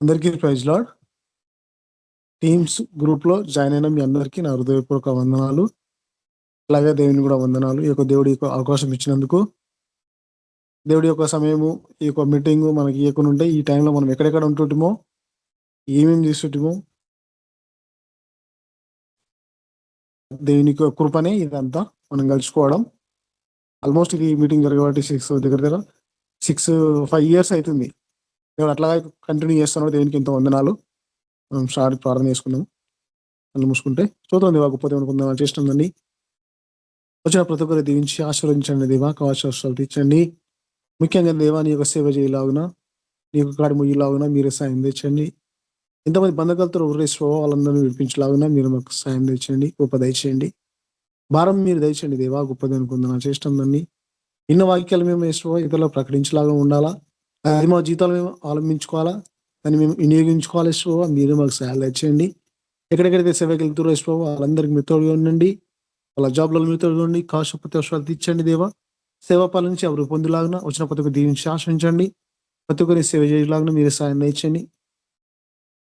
అందరికీ praise lord. Teams గ్రూప్లో join అయిన మీ అందరికీ నా హృదయపూర్వక వందనాలు. అలాగే దేవుని కూడా వందనాలు. ఈ యొక్క దేవుడి యొక్క అవకాశం ఇచ్చినందుకు, దేవుడి యొక్క సమయము, ఈ యొక్క మీటింగ్ మనకి ఇవ్వకుండా ఉంటే ఈ టైంలో మనం ఎక్కడెక్కడ ఉంటుంటామో, ఏమేమి చేస్తుంటామో, దేవుని యొక్క కృపనే ఇదంతా మనం కలుసుకోవడం. ఆల్మోస్ట్ ఇది మీటింగ్ జరగబట్టి 5 years అవుతుంది. దేవుడు అట్లాగే కంటిన్యూ చేస్తున్నాడు. దేవునికి ఎంతో వందనాలు. మనం స్టార్ట్ ప్రార్థన చేసుకున్నాము. కళ్ళు మూసుకుంటే స్తోత్రం దేవా, గొప్ప దేవుని వందనాలు చేస్తుందండి. వచ్చిన ప్రతి ఒక్కరు దీవించి ఆశీర్వదించండి దేవా, కవచాలు తీర్చండి. ముఖ్యంగా దేవా నీ యొక్క సేవ చేయలాగున, నీ యొక్క కాడి ముయ్యలాగున మీరు సాయం తెచ్చండి. ఇంతమంది బంధకాలతో ఊరేసుకో వాళ్ళందరినీ విడిపించలాగున మీరు మాకు సాయం తెచ్చండి, గొప్ప దయచేయండి. భారం మీరు దయచండి దేవా, గొప్ప దేవుని వందనాలు చేస్తుందండి. ఎన్నో వాక్యాలు మేము వేసుకో ఇతరులకు ప్రకటించలాగా ఉండాలా, అది మా జీవితాలు మేము అవలంబించుకోవాలా, దాన్ని మేము వినియోగించుకోవాలి. వేసుకో మీరు మాకు సహాయం తెచ్చండి. ఎక్కడెక్కడైతే సేవకి వెళ్తారో వేసుకో వాళ్ళందరికీ మీరు తోడుగా ఉండండి. వాళ్ళ జాబ్లలో మీరు తోడుగా ఉండి కాశ ప్రతివర్షాలు తీర్చండి దేవా. సేవా పాలన నుంచి ఎవరు పొందులాగిన వచ్చిన ప్రతి ఒక్కరు దీవించి ఆశ్రయించండి. ప్రతి ఒక్కరి సేవ చేయలాగిన మీరు సాయం తెచ్చండి.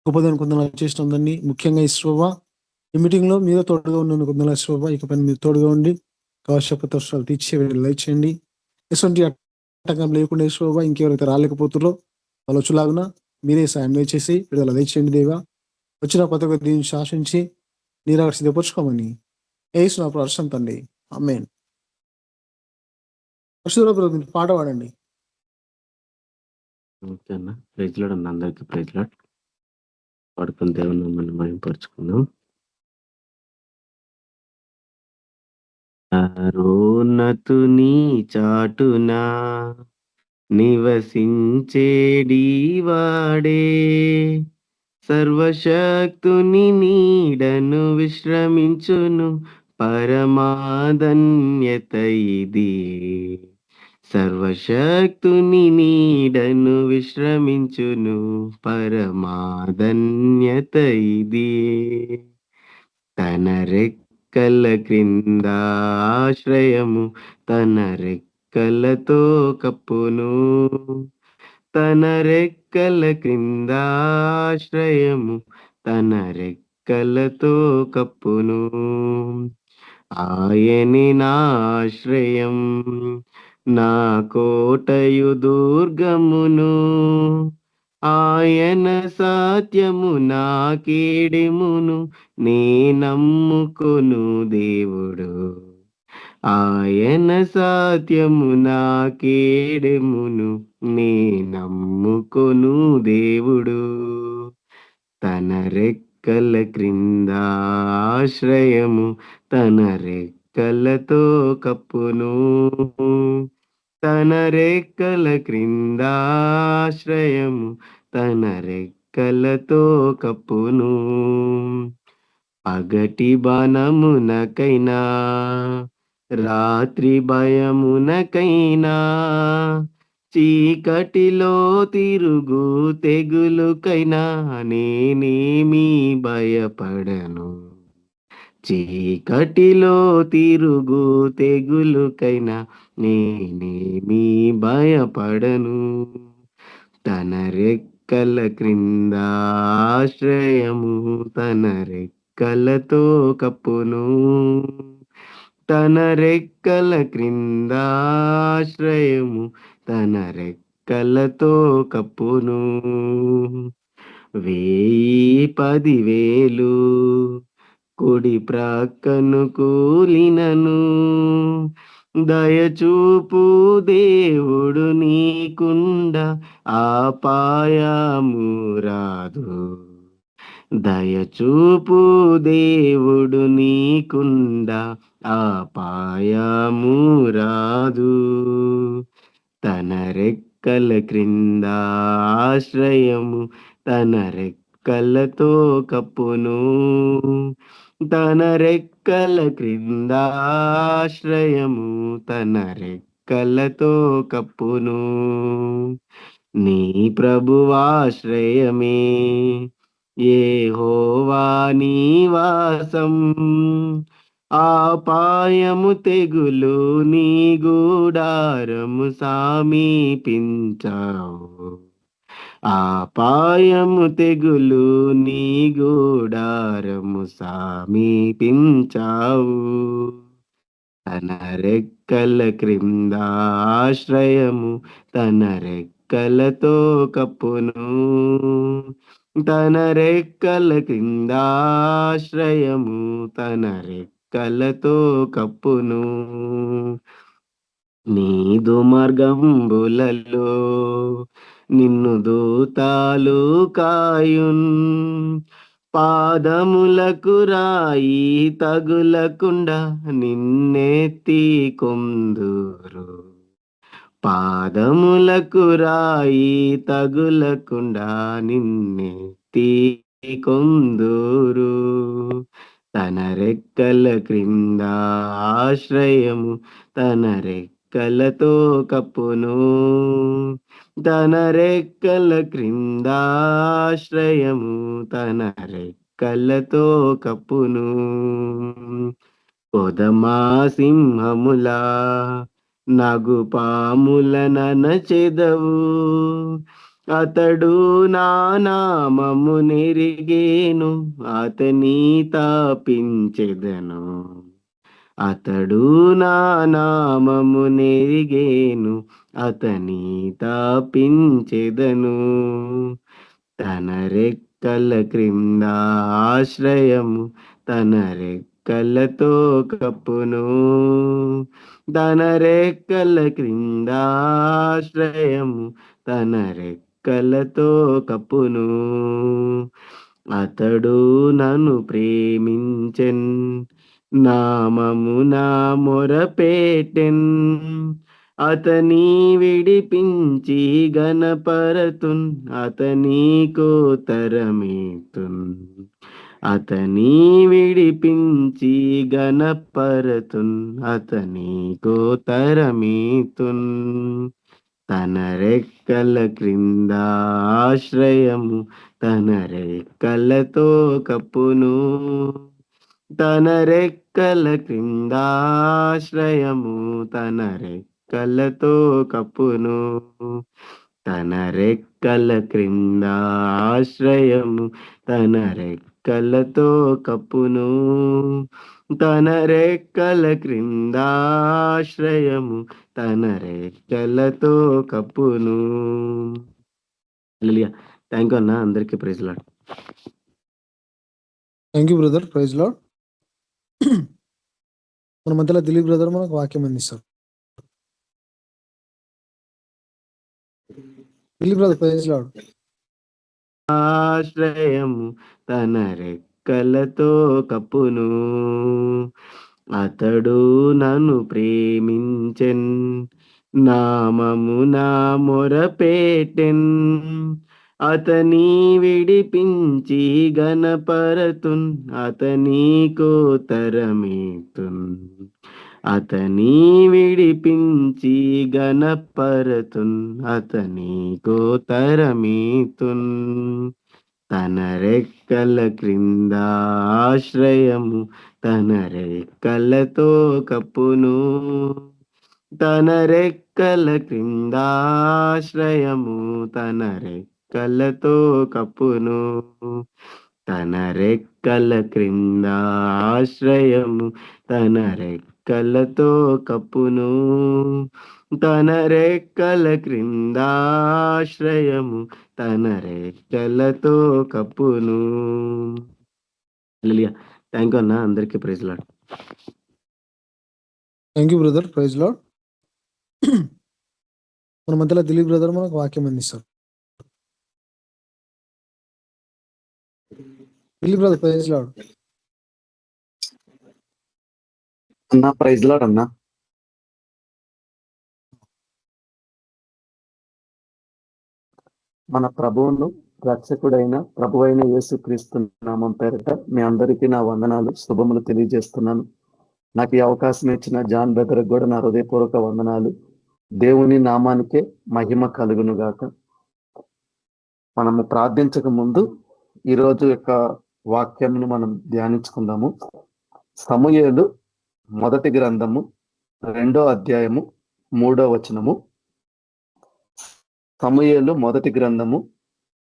గొప్పదాన్ని కొందరు చేస్తుందండి. ముఖ్యంగా ఇస్రోవా ఈ మీటింగ్ లో మీరు తోడుగా ఉన్న కొందరు ఇస్రోవా ఇక పని మీరు తోడుగా ఉండి కాశ ప్రతివర్షాలు తీర్చే తెచ్చండి. ఎటువంటి ఆటంకం లేకుండా ఇస్రోవా ఇంకెవరైతే రాలేకపోతున్నారో వాళ్ళు వచ్చేలాగున మీరే సాయం దయచేసి విడుదల దయచేయండి దేవా. వచ్చిన ప్రతి ఒక్కరు దీన్ని శాసించి నీరు అక్కడ సిద్ధపరచుకోమని ఏసు నా ప్రార్థన తండ్రి, ఆమేన్. పాట పాడండి. ఓకే అన్న, ప్రైజ్ లార్డ్ అన్న, అందరికీ ప్రైజ్ లార్డ్. పాడుకుని దేవుని మమ్మల్ని మహింపరుచుకుందాం. అరోన్నతుని చాటునా నివసించేడివాడే, సర్వశక్తుని నీడను విశ్రమించును పరమాధన్యత ఇది. సర్వశక్తుని నీడను విశ్రమించును పరమాధన్యత ఇది. తన రెక్కల క్రింద ఆశ్రయము తన రెక్కలతో కప్పును. తన రెక్కల క్రింద ఆశ్రయము తన రెక్కలతో కప్పును. ఆయని నా ఆశ్రయం, నా కోటయు దుర్గమును. ఆయన సత్యము నా కీడెమును, నే నమ్ముకొను దేవుడు. ఆయన సత్యము నా కీడెమును, నే నమ్ముకొను దేవుడు. తన రెక్కల క్రింద ఆశ్రయము తన రెక్కలతో కప్పును. తన రెక్కల క్రింద ఆశ్రయము తన రెక్కలతో కప్పును. పగటి బాణమునకైనా రాత్రి భయమునకైనా, చీకటిలో తిరుగు తెగులుకైనా నేనేమీ భయపడను. చీకటిలో తిరుగు తెగులుకైనా నేనేమీ భయపడను. తన రెక్కల క్రింద ఆశ్రయము తన రెక్కలతో కప్పును. తన రెక్కల క్రింద ఆశ్రయము తన రెక్కలతో కప్పును. 10,000-10,000 కుడి ప్రక్కను కూలినను, దయచూపు దేవుడు నీకుండ ఆపాయము రాదు. దయచూపు దేవుడు నీకుండ ఆపాయము రాదు. తన రెక్కల క్రింద ఆశ్రయము తన రెక్కలతో కప్పును. తన రెక్కల క్రింద ఆశ్రయము తన రెక్కలతో కప్పును. నీ ప్రభువాశ్రయమే యెహోవా నివాసం. ఆపాయము తెగులు నీ గూడారము సమీపించావు. ఆపాయము తెగులు నీ గూడారము సమీపించావు. తన రెక్కల క్రింద ఆశ్రయము తన రెక్కలతో కప్పును. తన రెక్కల క్రింద ఆశ్రయము తన రెక్కలతో కప్పును. నీదు మార్గంబులలో నిన్ను దూతాలు కాయున్. పాదములకు రాయి తగులకుండా నిన్నెత్తి కొందురు. పాదములకు రాయి తగులకుండా నిన్నెత్తి కొందురు. తన రెక్కల క్రింద ఆశ్రయము తన రెక్కలతో కప్పును. తన రెక్కల క్రింద ఆశ్రయము తన రెక్కలతో కప్పును. కొదమా సింహములా నగుపాముల ననచెదవు. అతడు నా నామము నెరిగేను, అతని తాపించెదను. అతడు నా నామము నెరిగేను, అతని తాపించెదను. తన రెక్కల క్రింద ఆశ్రయము తన రెక్కలతో కప్పును. తన రెక్కల క్రింద ఆశ్రయము తన రెక్కలతో కప్పును. అతడు నన్ను ప్రేమించెన్, నామమున మొరపెట్టెన్. అతని విడిపించి గణపరతున్, అతని కోతరమేతున్. అతని విడిపించి గణపరతున్, అతని కోతరమేతున్. తన రెక్కల క్రింద ఆశ్రయము తన రెక్కలతో కప్పును. తన రెక్కల క్రింద ఆశ్రయము తన రెక్కలతో కప్పును. తన రెక్కల క్రింద ఆశ్రయము తన రెక్కలతో కప్పును. తన రెక్కల క్రింద ఆశ్రయము తన రెక్కలతో కప్పును. హల్లెలూయా. థ్యాంక్ యూ అన్న. అందరికీ praise Lord. Thank you brother. Praise Lord. మన మధ్యలో దిలీప్ బ్రదర్ మనకు వాక్యం అందిస్తారు. Dilip brother, praise Lord. ఆశ్రయము తన రెక్కలతో కప్పును. అతడు నన్ను ప్రేమించెన్, నామమున మొరపెట్టెన్. అతని విడిపించి గణపరతున్, అతని కోతరమేతున్. అతని విడిపించి గణపరతున్, అతని కోతరమేతున్. తన రెక్కల క్రింద ఆశ్రయము తన రెక్కలతో కప్పును. తన రెక్కల క్రింద ఆశ్రయము తన రెక్కలతో కప్పును. తన రెక్కల క్రింద ఆశ్రయము తన రెక్కలతో కప్పును. తన రెక్కల క్రింద ఆశ్రయము తన రెక్కలతో కప్పును. హల్లెలూయా. థ్యాంక్ యూ అన్న. అందరికీ praise Lord. Thank you brother. Praise Lord. మన మధ్యలో దిలీప్ బ్రదర్ మనకు వాక్యం అందిస్తారు. Dilip brother, praise Lord. అన్నా ప్రైజ్ లార్డ్ అన్నా. మన ప్రభువును రక్షకుడైన ప్రభువైన యేసుక్రీస్తు నామం పేరిట మీ అందరికీ నా వందనాలు, శుభములు తెలియజేస్తున్నాను. నాకు ఈ అవకాశం ఇచ్చిన జాన్ బ్రదర్ కూడా నా హృదయపూర్వక వందనాలు. దేవుని నామానికే మహిమ కలుగును గాక. మనము ప్రార్థించక ముందు ఈరోజు యొక్క వాక్యంను మనం ధ్యానించుకుందాము. సమూయేలు మొదటి గ్రంథము 2వ అధ్యాయము 3వ వచనము. సమూయేలు మొదటి గ్రంథము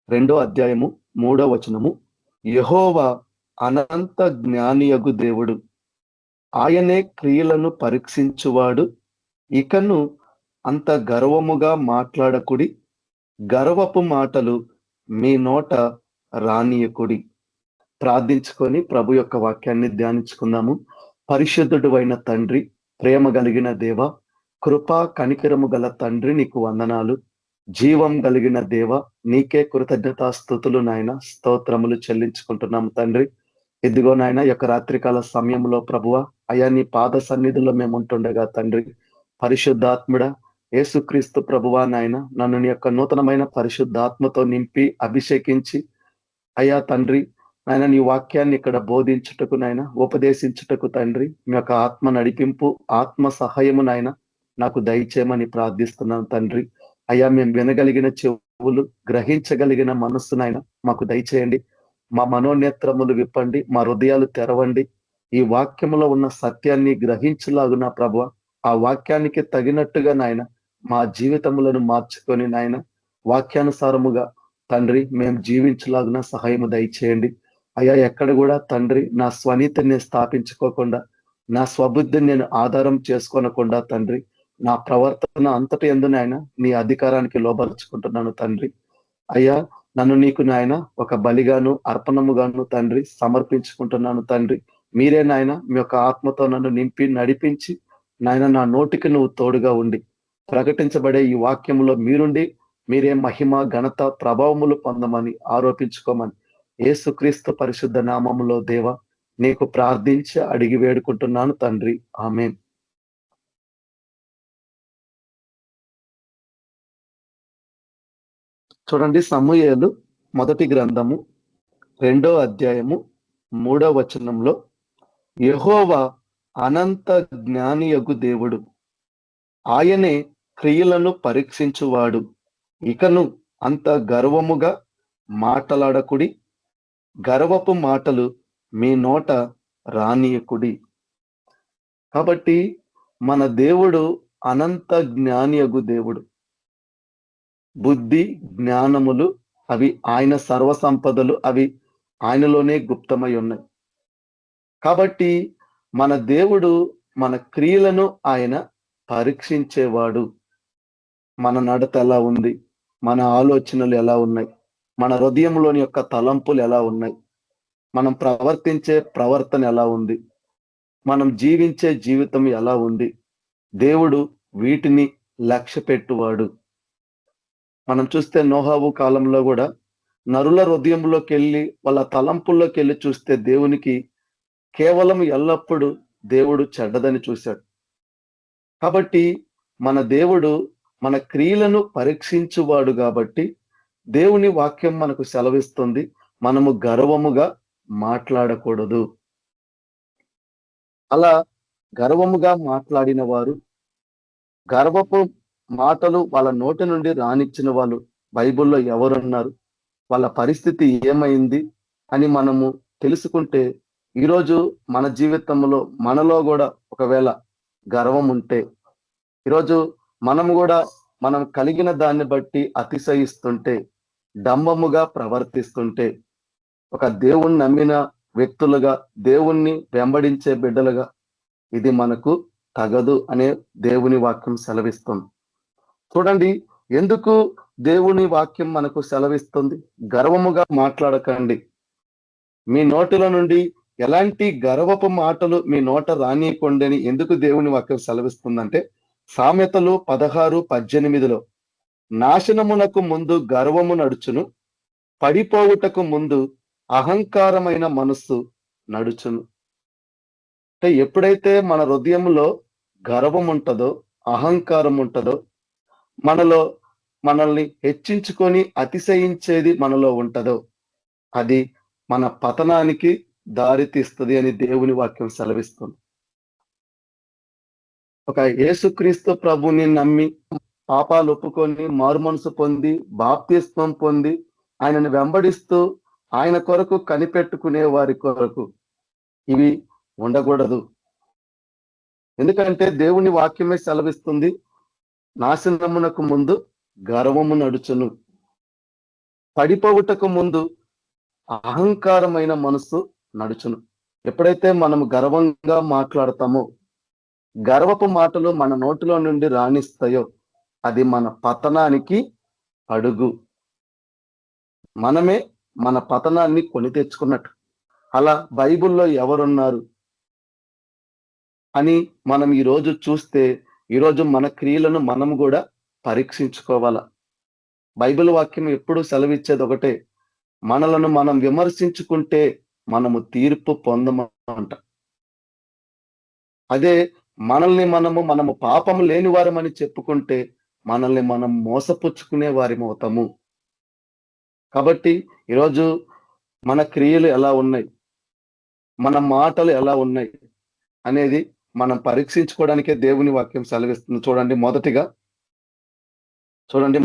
2:3 యెహోవా అనంత జ్ఞానియగు దేవుడు, ఆయనే క్రియలను పరీక్షించువాడు. ఇకను అంత గర్వముగా మాట్లాడకుడి, గర్వపు మాటలు మీ నోట రానియకుడి. ప్రార్థించుకొని ప్రభు యొక్క వాక్యాన్ని ధ్యానించుకుందాము. పరిశుద్ధుడు అయిన తండ్రి, ప్రేమ కలిగిన దేవ, కృపా కనికరము గల తండ్రి, నీకు వందనాలు. జీవం కలిగిన దేవ, నీకే కృతజ్ఞతాస్తుతులు నాయన, స్తోత్రములు చెల్లించుకుంటున్నాము తండ్రి. ఇదిగో నాయన, యొక్క రాత్రికాల సమయంలో ప్రభువ, అయా నీ పాద సన్నిధిలో మేము ఉంటుండగా తండ్రి, పరిశుద్ధాత్ముడ యేసుక్రీస్తు ప్రభువా నాయన, నన్ను నీ యొక్క నూతనమైన పరిశుద్ధాత్మతో నింపి అభిషేకించి అయ్యా తండ్రి నాయన, నీ వాక్యాన్ని ఇక్కడ బోధించుటకు నాయన, ఉపదేశించుటకు తండ్రి, మీ యొక్క ఆత్మ నడిపింపు, ఆత్మ సహాయము నాయన నాకు దయచేయమని ప్రార్థిస్తున్నాను తండ్రి. అయ్యా, మేము వినగలిగిన చెవులు, గ్రహించగలిగిన మనస్సు నాయన మాకు దయచేయండి. మా మనోనేత్రములు విప్పండి, మా హృదయాలు తెరవండి. ఈ వాక్యములో ఉన్న సత్యాన్ని గ్రహించలాగున ప్రభువ, ఆ వాక్యానికి తగినట్టుగా నాయన మా జీవితములను మార్చుకొని నాయన వాక్యానుసారముగా తండ్రి మేము జీవించలాగున సహాయము దయచేయండి. అయ్యా, ఎక్కడ కూడా తండ్రి నా స్వనీతిని నేను స్థాపించుకోకుండా, నా స్వబుద్ధిని నేను ఆధారం చేసుకోనకుండా తండ్రి, నా ప్రవర్తన అంతటి యందు నాయన నీ అధికారానికి లోబరుచుకుంటున్నాను తండ్రి. అయ్యా, నన్ను నీకు నాయన ఒక బలిగాను అర్పణముగాను తండ్రి సమర్పించుకుంటున్నాను తండ్రి. మీరే నాయన మీ యొక్క ఆత్మతో నన్ను నింపి నడిపించి నాయన నా నోటికి నువ్వు తోడుగా ఉండి ప్రకటించబడే ఈ వాక్యంలో మీరుండి మీరే మహిమ ఘనత ప్రభావములు పొందమని ఆరోపించుకోమని యేసుక్రీస్తు పరిశుద్ధ నామములో దేవ నీకు ప్రార్థించి అడిగి వేడుకుంటున్నాను తండ్రి, ఆమేన్. చూడండి, సమూయేలు మొదటి గ్రంథము 2:3 యెహోవా అనంత జ్ఞానియగు దేవుడు, ఆయనే క్రియలను పరీక్షించువాడు. ఇకను అంత గర్వముగా మాట్లాడకుడి, గర్వపు మాటలు మీ నోట రానియకుడి. కాబట్టి మన దేవుడు అనంత జ్ఞానియగు దేవుడు. బుద్ధి జ్ఞానములు అవి ఆయన సర్వ సంపదలు, అవి ఆయనలోనే గుప్తమై ఉన్నాయి. కాబట్టి మన దేవుడు మన క్రియలను ఆయన పరీక్షించేవాడు. మన నడత ఎలా ఉంది, మన ఆలోచనలు ఎలా ఉన్నాయి, మన హృదయంలోని యొక్క తలంపులు ఎలా ఉన్నాయి, మనం ప్రవర్తించే ప్రవర్తన ఎలా ఉంది, మనం జీవించే జీవితం ఎలా ఉంది, దేవుడు వీటిని లక్ష్య పెట్టువాడు. మనం చూస్తే నోహావు కాలంలో కూడా నరుల హృదయంలోకి వెళ్ళి వాళ్ళ తలంపుల్లోకి వెళ్ళి చూస్తే దేవునికి కేవలం ఎల్లప్పుడూ దేవుడు చెడ్డదని చూశాడు. కాబట్టి మన దేవుడు మన క్రియలను పరీక్షించువాడు కాబట్టి దేవుని వాక్యం మనకు సెలవిస్తుంది, మనము గర్వముగా మాట్లాడకూడదు. అలా గర్వముగా మాట్లాడిన వారు, గర్వపు మాటలు వాళ్ళ నోటి నుండి రానిచ్చిన వాళ్ళు బైబిల్లో ఎవరున్నారు, వాళ్ళ పరిస్థితి ఏమైంది అని మనము తెలుసుకుంటే, ఈరోజు మన జీవితంలో మనలో కూడా ఒకవేళ గర్వం ఉంటే, ఈరోజు మనం కలిగిన దాన్ని బట్టి అతిశయిస్తుంటే, డంబముగా ప్రవర్తిస్తుంటే, ఒక దేవుణ్ణి నమ్మిన వ్యక్తులుగా, దేవుణ్ణి వెంబడించే బిడ్డలుగా ఇది మనకు తగదు అనే దేవుని వాక్యం సెలవిస్తుంది. చూడండి, ఎందుకు దేవుని వాక్యం మనకు సెలవిస్తుంది? గర్వముగా మాట్లాడకండి, మీ నోటిలో నుండి ఎలాంటి గర్వపు మాటలు మీ నోట రానియకండి అని ఎందుకు దేవుని వాక్యం సెలవిస్తుందంటే, సామెతలు 16:18 నాశనమునకు ముందు గర్వము నడుచును, పడిపోవుటకు ముందు అహంకారమైన మనస్సు నడుచును. అంటే ఎప్పుడైతే మన హృదయంలో గర్వం ఉంటుందో, అహంకారం ఉంటుందో, మనల్ని హెచ్చించుకొని అతిశయించేది మనలో ఉంటుందో, అది మన పతనానికి దారి తీస్తుంది అని దేవుని వాక్యం సెలవిస్తుంది. ఒక యేసుక్రీస్తు ప్రభుని నమ్మి పాపాలు ఒప్పుకొని మారుమనసు పొంది బాప్తిస్మం పొంది ఆయనను వెంబడిస్తూ ఆయన కొరకు కనిపెట్టుకునే వారి కొరకు ఇవి ఉండకూడదు. ఎందుకంటే దేవుని వాక్యమే సెలవిస్తుంది, నాశనమునకు ముందు గర్వము నడుచును. పడిపోవుటకు ముందు అహంకారమైన మనసు నడుచును. ఎప్పుడైతే మనం గర్వంగా మాట్లాడతామో, గర్వపు మాటలు మన నోటిలో నుండి రాణిస్తాయో, అది మన పతనానికి అడుగు. మనమే మన పతనాన్ని కొని తెచ్చుకున్నట్టు. అలా బైబిల్లో ఎవరున్నారు అని మనం ఈరోజు చూస్తే, ఈరోజు మన క్రియలను మనం కూడా పరీక్షించుకోవాలా. బైబిల్ వాక్యం ఎప్పుడు సెలవిచ్చేది ఒకటే, మనలను మనం విమర్శించుకుంటే మనము తీర్పు పొందమంట. అదే మనల్ని మనము పాపం లేని వారమని చెప్పుకుంటే మనల్ని మనం మోసపుచ్చుకునే వారిమవుతాము. కాబట్టి ఈరోజు మన క్రియలు ఎలా ఉన్నాయి, మన మాటలు ఎలా ఉన్నాయి అనేది మనం పరీక్షించుకోవడానికే దేవుని వాక్యం సెలవిస్తుంది. చూడండి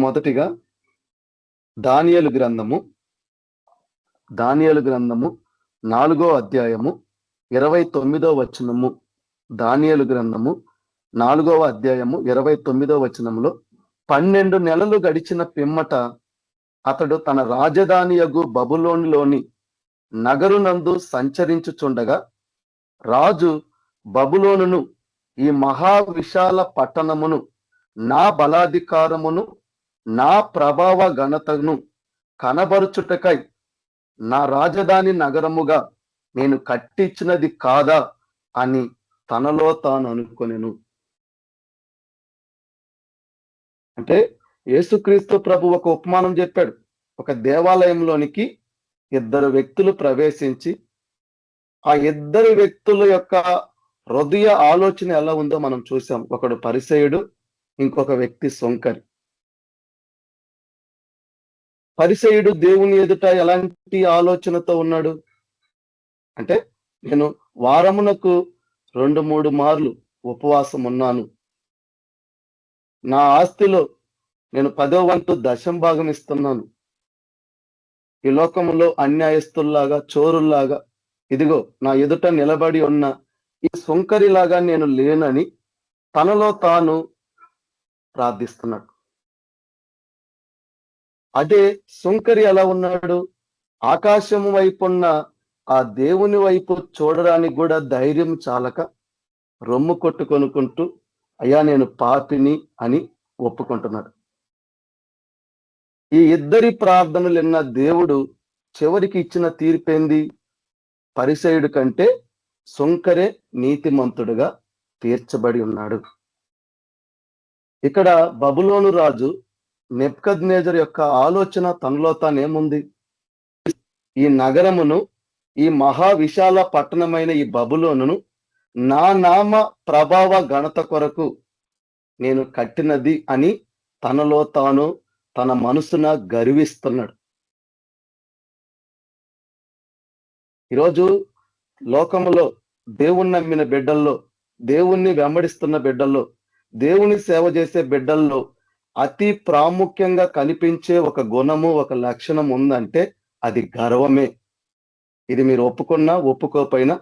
మొదటిగా దానియేలు గ్రంథము 4వ అధ్యాయము 29వ వచనము. దానియేలు గ్రంథము 4వ అధ్యాయము 29వ వచనంలో, 12 నెలలు గడిచిన పిమ్మట అతడు తన రాజధానియగు బబులోనులోని నగరునందు సంచరించుచుండగా, రాజు బబులోనును, ఈ మహా విశాల పట్టణమును, నా బలాధికారమును, నా ప్రభావ ఘనతను కనబరుచుటకై నా రాజధాని నగరముగా నేను కట్టించినది కాదా అని తనలో తాను అనుకొనెను. అంటే యేసుక్రీస్తు ప్రభు ఒక ఉపమానం చెప్పాడు. ఒక దేవాలయంలోనికి 2 వ్యక్తులు ప్రవేశించి, ఆ 2 వ్యక్తుల యొక్క హృదయ ఆలోచన ఎలా ఉందో మనం చూసాం. ఒకడు పరిసయుడు, ఇంకొక వ్యక్తి సొంకరి. పరిసయుడు దేవుని ఎదుట ఎలాంటి ఆలోచనతో ఉన్నాడు అంటే, నేను వారమునకు 2-3 మార్లు ఉపవాసం ఉన్నాను, నా ఆస్తిలో నేను 10వ వంతు దశంభాగం ఇస్తున్నాను, ఈ లోకములో అన్యాయస్తుల్లాగా, చోరుల్లాగా, ఇదిగో నా ఎదుట నిలబడి ఉన్న ఈ సొంకరిలాగా నేను లేనని తనలో తాను ప్రార్థిస్తున్నాడు. అదే సొంకరి ఎలా ఉన్నాడు? ఆకాశం వైపున్న ఆ దేవుని వైపు చూడడానికి కూడా ధైర్యం చాలక రొమ్ము కొట్టుకొనుకుంటూ, అయ్యా నేను పాపిని అని ఒప్పుకుంటున్నాడు. ఈ 2 ప్రార్థనలు విన్న దేవుడు చివరికి ఇచ్చిన తీర్పేంది? పరిసయుడు కంటే సొంకరే నీతిమంతుడుగా తీర్చబడి ఉన్నాడు. ఇక్కడ బబులోను రాజు నెబ్కద్నెజరు యొక్క ఆలోచన తనలో తానేముంది? ఈ నగరమును, ఈ మహా విశాల పట్టణమైన ఈ బబులోనును నా నామ ప్రభావ ఘనత కొరకు నేను కట్టినది అని తనలో తాను తన మనసున గర్విస్తున్నాడు. ఈరోజు లోకములో దేవుణ్ణి నమ్మిన బిడ్డల్లో, దేవుణ్ణి వెంబడిస్తున్న బిడ్డల్లో, దేవుని సేవ చేసే బిడ్డల్లో అతి ప్రాముఖ్యంగా కనిపించే ఒక గుణము, ఒక లక్షణం ఉందంటే అది గర్వమే. ఇది మీరు ఒప్పుకున్నా ఒప్పుకోకపోయినా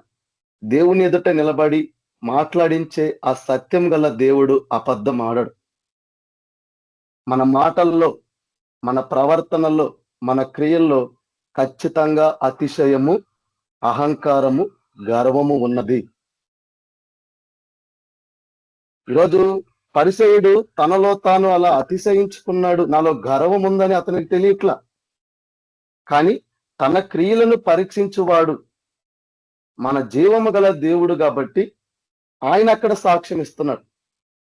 దేవుని ఎదుట నిలబడి మాట్లాడించే ఆ సత్యం గల దేవుడు అబద్ధం ఆడడు. మన మాటల్లో, మన ప్రవర్తనలో, మన క్రియల్లో ఖచ్చితంగా అతిశయము, అహంకారము, గర్వము ఉన్నది. ఈరోజు పరిసయుడు తనలో తాను అలా అతిశయించుకున్నాడు, నాలో గర్వం ఉందని అతనికి తెలియట్లా. కానీ తన క్రియలను పరీక్షించువాడు మన జీవము గల దేవుడు కాబట్టి ఆయన అక్కడ సాక్ష్యం ఇస్తున్నాడు.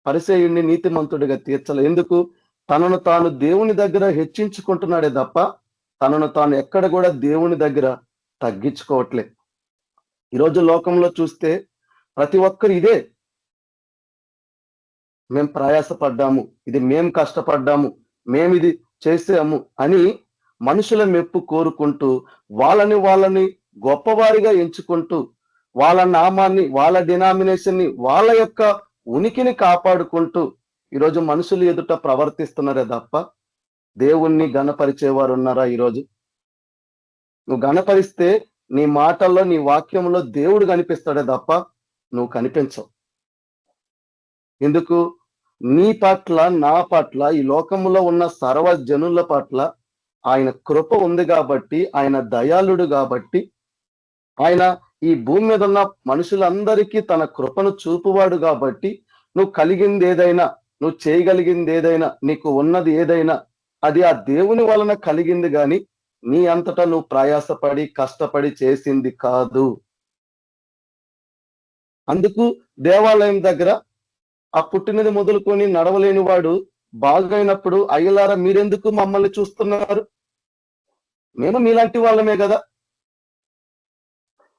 పరిసయుడిని నీతిమంతుడిగా తీర్చలే. ఎందుకు? తనను తాను దేవుని దగ్గర హెచ్చించుకుంటున్నాడే తప్ప తనను తాను ఎక్కడ కూడా దేవుని దగ్గర తగ్గించుకోవట్లే. ఈరోజు లోకంలో చూస్తే ప్రతి ఒక్కరు ఇదే, మేం ప్రయాసపడ్డాము, ఇది మేం కష్టపడ్డాము, మేమిది చేసాము అని మనుషుల మెప్పు కోరుకుంటూ వాళ్ళని గొప్పవారిగా ఎంచుకుంటూ వాళ్ళ నామాన్ని, వాళ్ళ డినామినేషన్ని, వాళ్ళ యొక్క ఉనికిని కాపాడుకుంటూ ఈరోజు మనుషులు ఎదుట ప్రవర్తిస్తున్నారే తప్ప దేవుణ్ణి గణపరిచేవారు ఉన్నారా? ఈరోజు నువ్వు గణపరిస్తే నీ మాటల్లో, నీ వాక్యంలో దేవుడు కనిపిస్తాడే తప్ప నువ్వు కనిపించవు. ఎందుకు? నీ పట్ల, నా పట్ల, ఈ లోకంలో ఉన్న సర్వ జనుల పట్ల ఆయన కృప ఉంది కాబట్టి, ఆయన దయాళుడు కాబట్టి, ఆయన ఈ భూమి మీద ఉన్న మనుషులందరికీ తన కృపను చూపువాడు కాబట్టి, నువ్వు కలిగింది ఏదైనా, నువ్వు చేయగలిగింది ఏదైనా, నీకు ఉన్నది ఏదైనా అది ఆ దేవుని వలన కలిగింది గాని నీ అంతటా నువ్వు ప్రయాసపడి కష్టపడి చేసింది కాదు. అందుకు దేవాలయం దగ్గర ఆ పుట్టినది మొదలుకొని నడవలేని వాడు బాగైనప్పుడు, అయ్యలారా మీరెందుకు మమ్మల్ని చూస్తున్నారు, మేము మీలాంటి వాళ్ళమే కదా,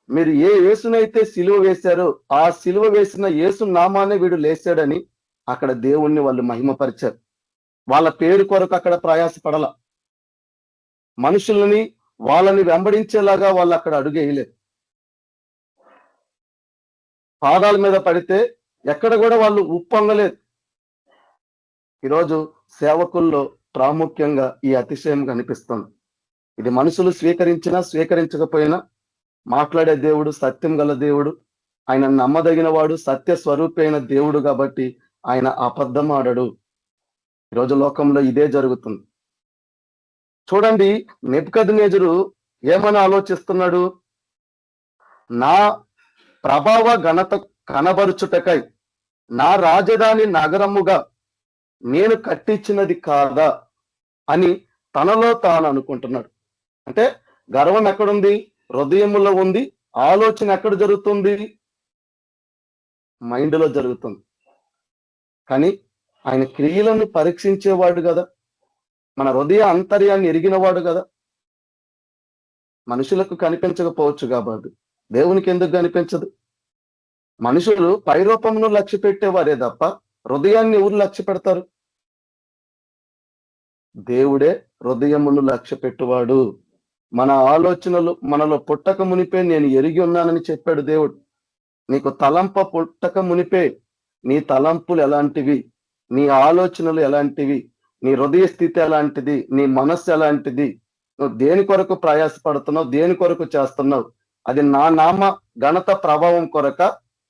మీరు ఏ యేసునైతే సిలువ వేశారో ఆ సిలువ వేసిన యేసు నామానే వీడు లేచాడని అక్కడ దేవుణ్ణి వాళ్ళు మహిమపరిచారు. వాళ్ళ పేరు కొరకు అక్కడ ప్రయాసపడాల, మనుషులని వాళ్ళని వెంబడించేలాగా వాళ్ళు అక్కడ అడుగేయలేదు. పాదాల మీద పడితే ఎక్కడ కూడా వాళ్ళు ఉప్పొంగలేదు. ఈరోజు సేవకుల్లో ప్రాముఖ్యంగా ఈ అతిశయం కనిపిస్తుంది. ఇది మనుషులు స్వీకరించినా స్వీకరించకపోయినా మాట్లాడే దేవుడు సత్యం గల దేవుడు, ఆయన నమ్మదగిన వాడు, సత్య స్వరూపి అయిన దేవుడు కాబట్టి ఆయన అబద్ధం ఆడడు. ఈరోజు లోకంలో ఇదే జరుగుతుంది. చూడండి, నెబుకద్నెజరు ఏమని ఆలోచిస్తున్నాడు, నా ప్రభావ ఘనత కనబరుచుటకై నా రాజధాని నగరముగా నేను కట్టించినది కాదా అని తనలో తాను అనుకుంటున్నాడు. అంటే గర్వం ఎక్కడుంది? హృదయములో ఉంది. ఆలోచన ఎక్కడ జరుగుతుంది? మైండ్లో జరుగుతుంది. కానీ ఆయన క్రియలను పరీక్షించేవాడు కదా, మన హృదయ అంతర్యాన్ని ఎరిగినవాడు కదా. మనుషులకు కనిపించకపోవచ్చు కాబట్టి దేవునికి ఎందుకు కనిపించదు? మనుషులు పైరూపమును లక్ష్య పెట్టేవారే తప్ప హృదయాన్ని ఎవరు లక్ష్య పెడతారు? దేవుడే హృదయమును లక్ష్య పెట్టువాడు. మన ఆలోచనలు మనలో పుట్టక మునిపే నేను ఎరిగి ఉన్నానని చెప్పాడు దేవుడు. నీకు తలంప పుట్టక మునిపే నీ తలంపులు ఎలాంటివి, నీ ఆలోచనలు ఎలాంటివి, నీ హృదయ స్థితి ఎలాంటిది, నీ మనస్సు ఎలాంటిది, నువ్వు దేని కొరకు ప్రయాసపడుతున్నావు, దేని కొరకు చేస్తున్నావు, అది నా నామ ఘనత ప్రభావం కొరక,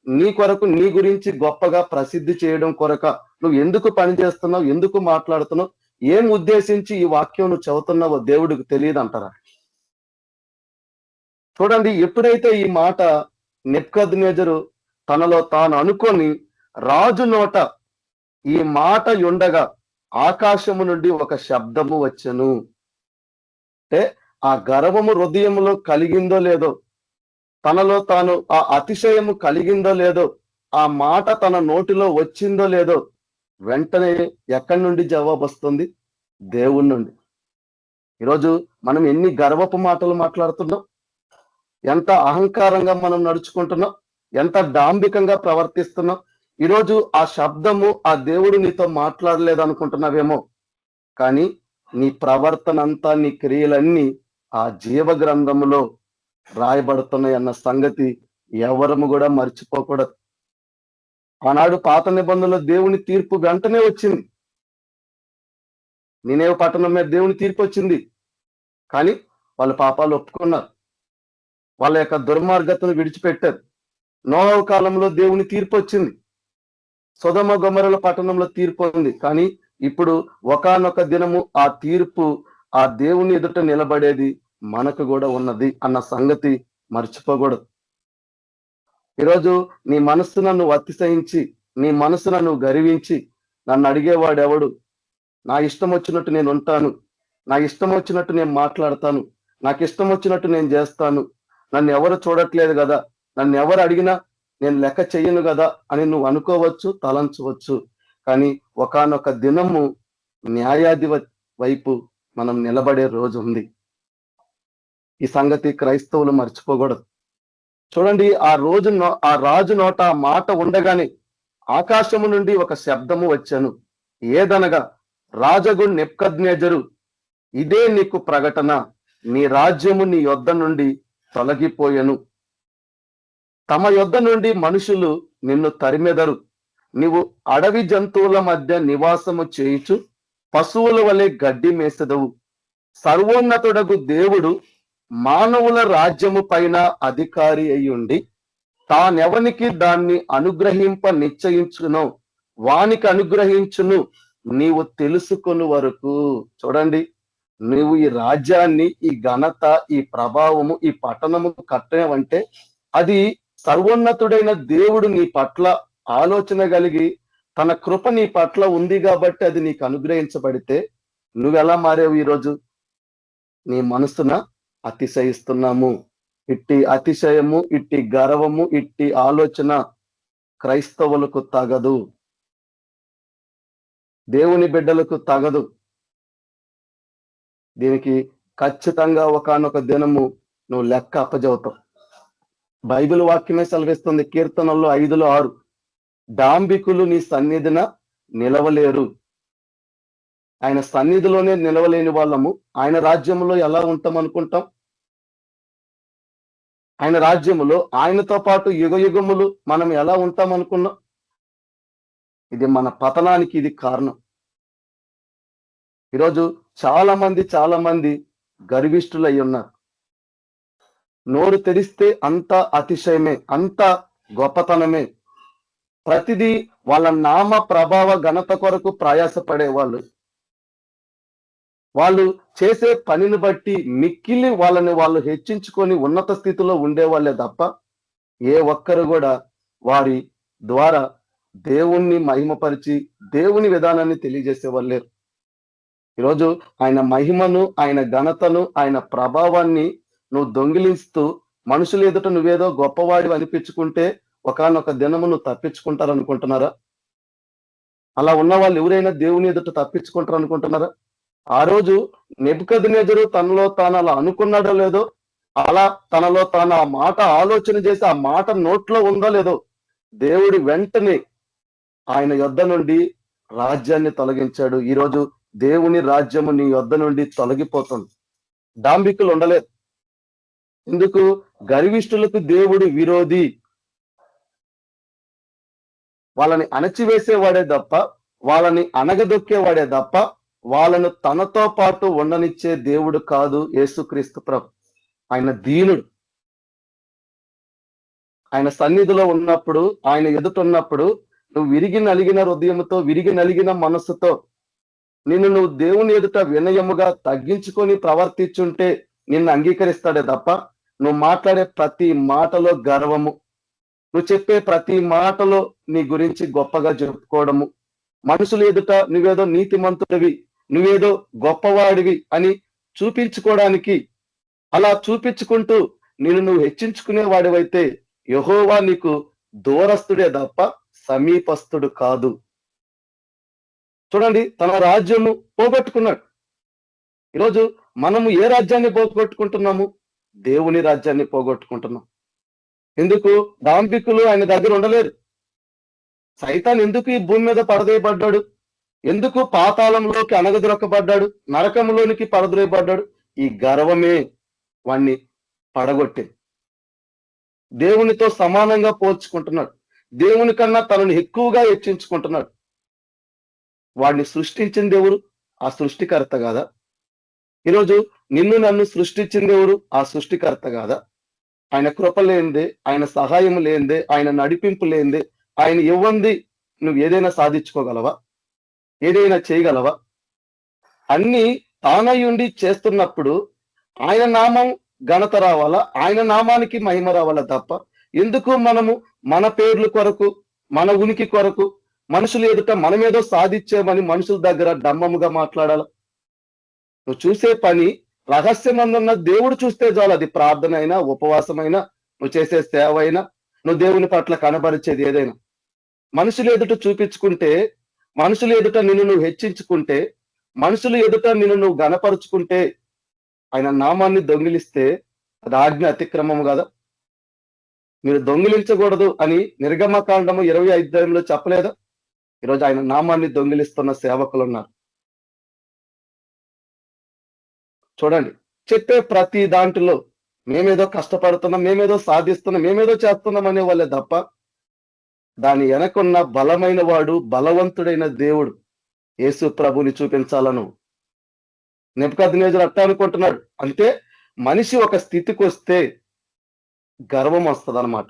నీ కొరకు, నీ గురించి గొప్పగా ప్రసిద్ధి చేయడం కొరక నువ్వు ఎందుకు పని చేస్తున్నావు, ఎందుకు మాట్లాడుతున్నావు, ఏం ఉద్దేశించి ఈ వాక్యం నువ్వు చదువుతున్నావో దేవుడికి తెలియదు అంటారా? చూడండి, ఎప్పుడైతే ఈ మాట నెబుకద్నెజరు తనలో తాను అనుకొని రాజు నోట ఈ మాట ఉండగా ఆకాశము నుండి ఒక శబ్దము వచ్చెను. అంటే ఆ గర్వము హృదయములో కలిగిందో లేదో, తనలో తాను ఆ అతిశయము కలిగిందో లేదో, ఆ మాట తన నోటిలో వచ్చిందో లేదో, వెంటనే ఎక్కడి నుండి జవాబు వస్తుంది? దేవుని నుండి. ఈరోజు మనం ఎన్ని గర్వపు మాటలు మాట్లాడుతున్నాం, ఎంత అహంకారంగా మనం నడుచుకుంటున్నాం, ఎంత డాంబికంగా ప్రవర్తిస్తున్నాం. ఈరోజు ఆ శబ్దము ఆ దేవుడు నీతో మాట్లాడలేదు అనుకుంటున్నావేమో, కానీ నీ ప్రవర్తన అంతా, నీ క్రియలన్నీ ఆ జీవ గ్రంథములో రాయబడుతున్నాయి అన్న సంగతి ఎవరము కూడా మర్చిపోకూడదు. ఆనాడు పాత నిబంధనలో దేవుని తీర్పు వెంటనే వచ్చింది. నినేవ పట్టణం మీద దేవుని తీర్పు వచ్చింది, కానీ వాళ్ళ పాపాలు ఒప్పుకున్నారు, వాళ్ళ యొక్క దుర్మార్గతను విడిచిపెట్టారు. నోవహు కాలంలో దేవుని తీర్పు వచ్చింది, సొదొమ గొమొర్రా పట్టణంలో తీర్పు ఉంది, కానీ ఇప్పుడు ఒకానొక దినము ఆ తీర్పు ఆ దేవుని ఎదుట నిలబడేది మనకు కూడా ఉన్నది అన్న సంగతి మర్చిపోకూడదు. ఈరోజు నీ మనస్సును నువ్వు అతిశయించి, నీ మనసును నువ్వు గర్వించి, నన్ను అడిగేవాడు ఎవడు, నా ఇష్టం వచ్చినట్టు నేను ఉంటాను, నా ఇష్టం వచ్చినట్టు నేను మాట్లాడతాను, నాకు ఇష్టం వచ్చినట్టు నేను చేస్తాను, నన్ను ఎవరు చూడట్లేదు కదా, నన్ను ఎవరు అడిగినా నేను లెక్క చెయ్యను కదా అని నువ్వు అనుకోవచ్చు, తలంచవచ్చు. కానీ ఒకానొక దినము న్యాయాధి వైపు మనం నిలబడే రోజు ఉంది. ఈ సంగతి క్రైస్తవులు మర్చిపోకూడదు. చూడండి, ఆ రాజు నోట ఆ మాట ఉండగానే ఆకాశము నుండి ఒక శబ్దము వచ్చాను. ఏదనగా, రాజగు నెబుకద్నెజరు, ఇదే నీకు ప్రకటన, నీ రాజ్యము నీ యొద్ద నుండి తొలగిపోయెను. తమ యొద్ద నుండి మనుషులు నిన్ను తరిమెదరు. నీవు అడవి జంతువుల మధ్య నివాసము చేయుచు పశువుల వలె గడ్డి మేసెదవు. సర్వోన్నతుడగు దేవుడు మానవుల రాజ్యము పైన అధికారి అయ్యుండి తానెవనికి దాన్ని అనుగ్రహింప నిశ్చయించునో వానికి అనుగ్రహించును నీవు తెలుసుకొని వరకు. చూడండి, నువ్వు ఈ రాజ్యాన్ని, ఈ ఘనత, ఈ ప్రభావము, ఈ పట్టణము కట్టవంటే అది సర్వోన్నతుడైన దేవుడు నీ పట్ల ఆలోచన కలిగి తన కృప నీ పట్ల ఉంది కాబట్టి అది నీకు అనుగ్రహించబడితే నువ్వెలా మారేవు? ఈరోజు నీ మనసున అతిశయిస్తున్నాము. ఇట్టి అతిశయము, ఇట్టి గర్వము, ఇట్టి ఆలోచన క్రైస్తవులకు తగదు, దేవుని బిడ్డలకు తగదు. దీనికి ఖచ్చితంగా ఒకానొక దినము నువ్వు లెక్క అప్పజవుతావు. బైబిల్ వాక్యమే సెలవిస్తుంది, కీర్తనల్లో 5:6, డాంబికులు నీ సన్నిధిన నిలవలేరు. ఆయన సన్నిధిలోనే నిలవలేని వాళ్ళము ఆయన రాజ్యంలో ఎలా ఉంటాం అనుకుంటాం? ఆయన రాజ్యములో ఆయనతో పాటు యుగ యుగములు మనం ఎలా ఉంటాం అనుకున్నాం? ఇది మన పతనానికి ఇది కారణం. ఈరోజు చాలా మంది గర్విష్ఠులు అయి ఉన్నారు. నోరు తెరిస్తే అంత అతిశయమే, అంత గొప్పతనమే. ప్రతిదీ వాళ్ళ నామ ప్రభావ ఘనత కొరకు ప్రయాసపడే వాళ్ళు చేసే పనిని బట్టి మిక్కిలి వాళ్ళని వాళ్ళు హెచ్చించుకొని ఉన్నత స్థితిలో ఉండేవాళ్ళే తప్ప ఏ ఒక్కరు కూడా వారి ద్వారా దేవుణ్ణి మహిమపరిచి దేవుని విధానాన్ని తెలియజేసే వాళ్ళు లేరు. ఈరోజు ఆయన మహిమను, ఆయన ఘనతను, ఆయన ప్రభావాన్ని నువ్వు దొంగిలిస్తూ మనుషులు ఎదుట నువ్వేదో గొప్పవాడి అనిపించుకుంటే ఒకానొక దినము నువ్వు తప్పించుకుంటారనుకుంటున్నారా? అలా ఉన్న వాళ్ళు ఎవరైనా దేవుని ఎదుట తప్పించుకుంటారు అనుకుంటున్నారా? ఆ రోజు నెబుకద్నెజరు తనలో తాను అలా అనుకున్నాడో లేదో, అలా తనలో తాను ఆ మాట ఆలోచన చేసి ఆ మాట నోట్లో ఉందో లేదో, దేవుడి వెంటనే ఆయన యొద్ద నుండి రాజ్యాన్ని తొలగించాడు. ఈరోజు దేవుని రాజ్యము నీ యొద్ద నుండి తొలగిపోతుంది. డాంబికులు ఉండలేదు. ఎందుకు? గర్విష్ఠులకు దేవుడు విరోధి. వాళ్ళని అణచివేసేవాడే తప్ప, వాళ్ళని అణగదొక్కేవాడే తప్ప, వాళ్ళను తనతో పాటు ఉండనిచ్చే దేవుడు కాదు యేసుక్రీస్తు ప్రభు. ఆయన దీనుడు. ఆయన సన్నిధిలో ఉన్నప్పుడు, ఆయన ఎదుటున్నప్పుడు నువ్వు విరిగి నలిగిన హృదయంతో, విరిగి నలిగిన మనస్సుతో నువ్వు దేవుని ఎదుట వినయముగా తగ్గించుకొని ప్రవర్తించుంటే నిన్ను అంగీకరిస్తాడే తప్ప, నువ్వు మాట్లాడే ప్రతి మాటలో గర్వము, నువ్వు చెప్పే ప్రతి మాటలో నీ గురించి గొప్పగా చెప్పుకోవడము, మనుషుల ఎదుట నువ్వేదో నీతిమంతుడివి, నువ్వేదో గొప్పవాడివి అని చూపించుకోవడానికి, అలా చూపించుకుంటూ నువ్వు హెచ్చించుకునే వాడివైతే యెహోవా నీకు దూరస్తుడే తప్ప సమీపస్తుడు కాదు. చూడండి, తన రాజ్యము పోగొట్టుకున్నాడు. ఈరోజు మనము ఏ రాజ్యాన్ని పోగొట్టుకుంటున్నాము? దేవుని రాజ్యాన్ని పోగొట్టుకుంటున్నాం. ఎందుకు? డాంబికులు ఆయన దగ్గర ఉండలేరు. సైతాన్ ఎందుకు ఈ భూమి మీద పడదేయబడ్డాడు? ఎందుకు పాతాళంలోకి అణగదొరకబడ్డాడు? నరకంలోనికి పడద్రోయబడ్డాడు? ఈ గర్వమే వాణ్ణి పడగొట్టింది. దేవునితో సమానంగా పోల్చుకుంటున్నాడు. దేవుని కన్నా తనను ఎక్కువగా హెచ్చించుకుంటున్నాడు. వాడిని సృష్టించింది ఎవరు? ఆ సృష్టికర్త కాదా? ఈరోజు నిన్ను నన్ను సృష్టించింది ఎవరు? ఆ సృష్టికర్త కాదా? ఆయన కృప లేనిదే, ఆయన సహాయం లేనిదే, ఆయన నడిపింపు లేనిదే, ఆయన ఇవ్వంది నువ్వు ఏదైనా సాధించుకోగలవా? ఏదైనా చేయగలవా? అన్ని తానయుండి చేస్తున్నప్పుడు ఆయన నామం ఘనత రావాలా, ఆయన నామానికి మహిమ రావాలా తప్ప ఎందుకు మనము మన పేర్ల కొరకు, మన ఉనికి కొరకు, మనుషులు ఎదుట మనమేదో సాధించామని మనుషుల దగ్గర డమ్మముగా మాట్లాడాల? నువ్వు చూసే పని రహస్యమందున్న దేవుడు చూస్తే చాలు. అది ప్రార్థన అయినా, ఉపవాసమైనా, నువ్వు చేసే సేవ అయినా, నువ్వు దేవుని పట్ల కనబరిచేది ఏదైనా. మనుషులు ఎదుట చూపించుకుంటే, మనుషులు ఎదుట నువ్వు హెచ్చించుకుంటే, మనుషులు ఎదుట నువ్వు గణపరుచుకుంటే, ఆయన నామాన్ని దొంగిలిస్తే అది ఆజ్ఞ అతిక్రమం కదా? మీరు దొంగిలించకూడదు అని నిర్గమకాండము 25 చెప్పలేదా? ఈరోజు ఆయన నామాన్ని దొంగిలిస్తున్న సేవకులు ఉన్నారు. చూడండి, చెప్పే ప్రతి దాంట్లో మేమేదో కష్టపడుతున్నాం, మేమేదో సాధిస్తున్నాం, మేమేదో చేస్తున్నాం అనే వాళ్ళే తప్ప దాని వెనకున్న బలమైన వాడు, బలవంతుడైన దేవుడు యేసు ప్రభుని చూపించాలను నెబుకద్నెజరు అట్ట అనుకుంటున్నాడు. అంటే మనిషి ఒక స్థితికి వస్తే గర్వం వస్తుంది అన్నమాట.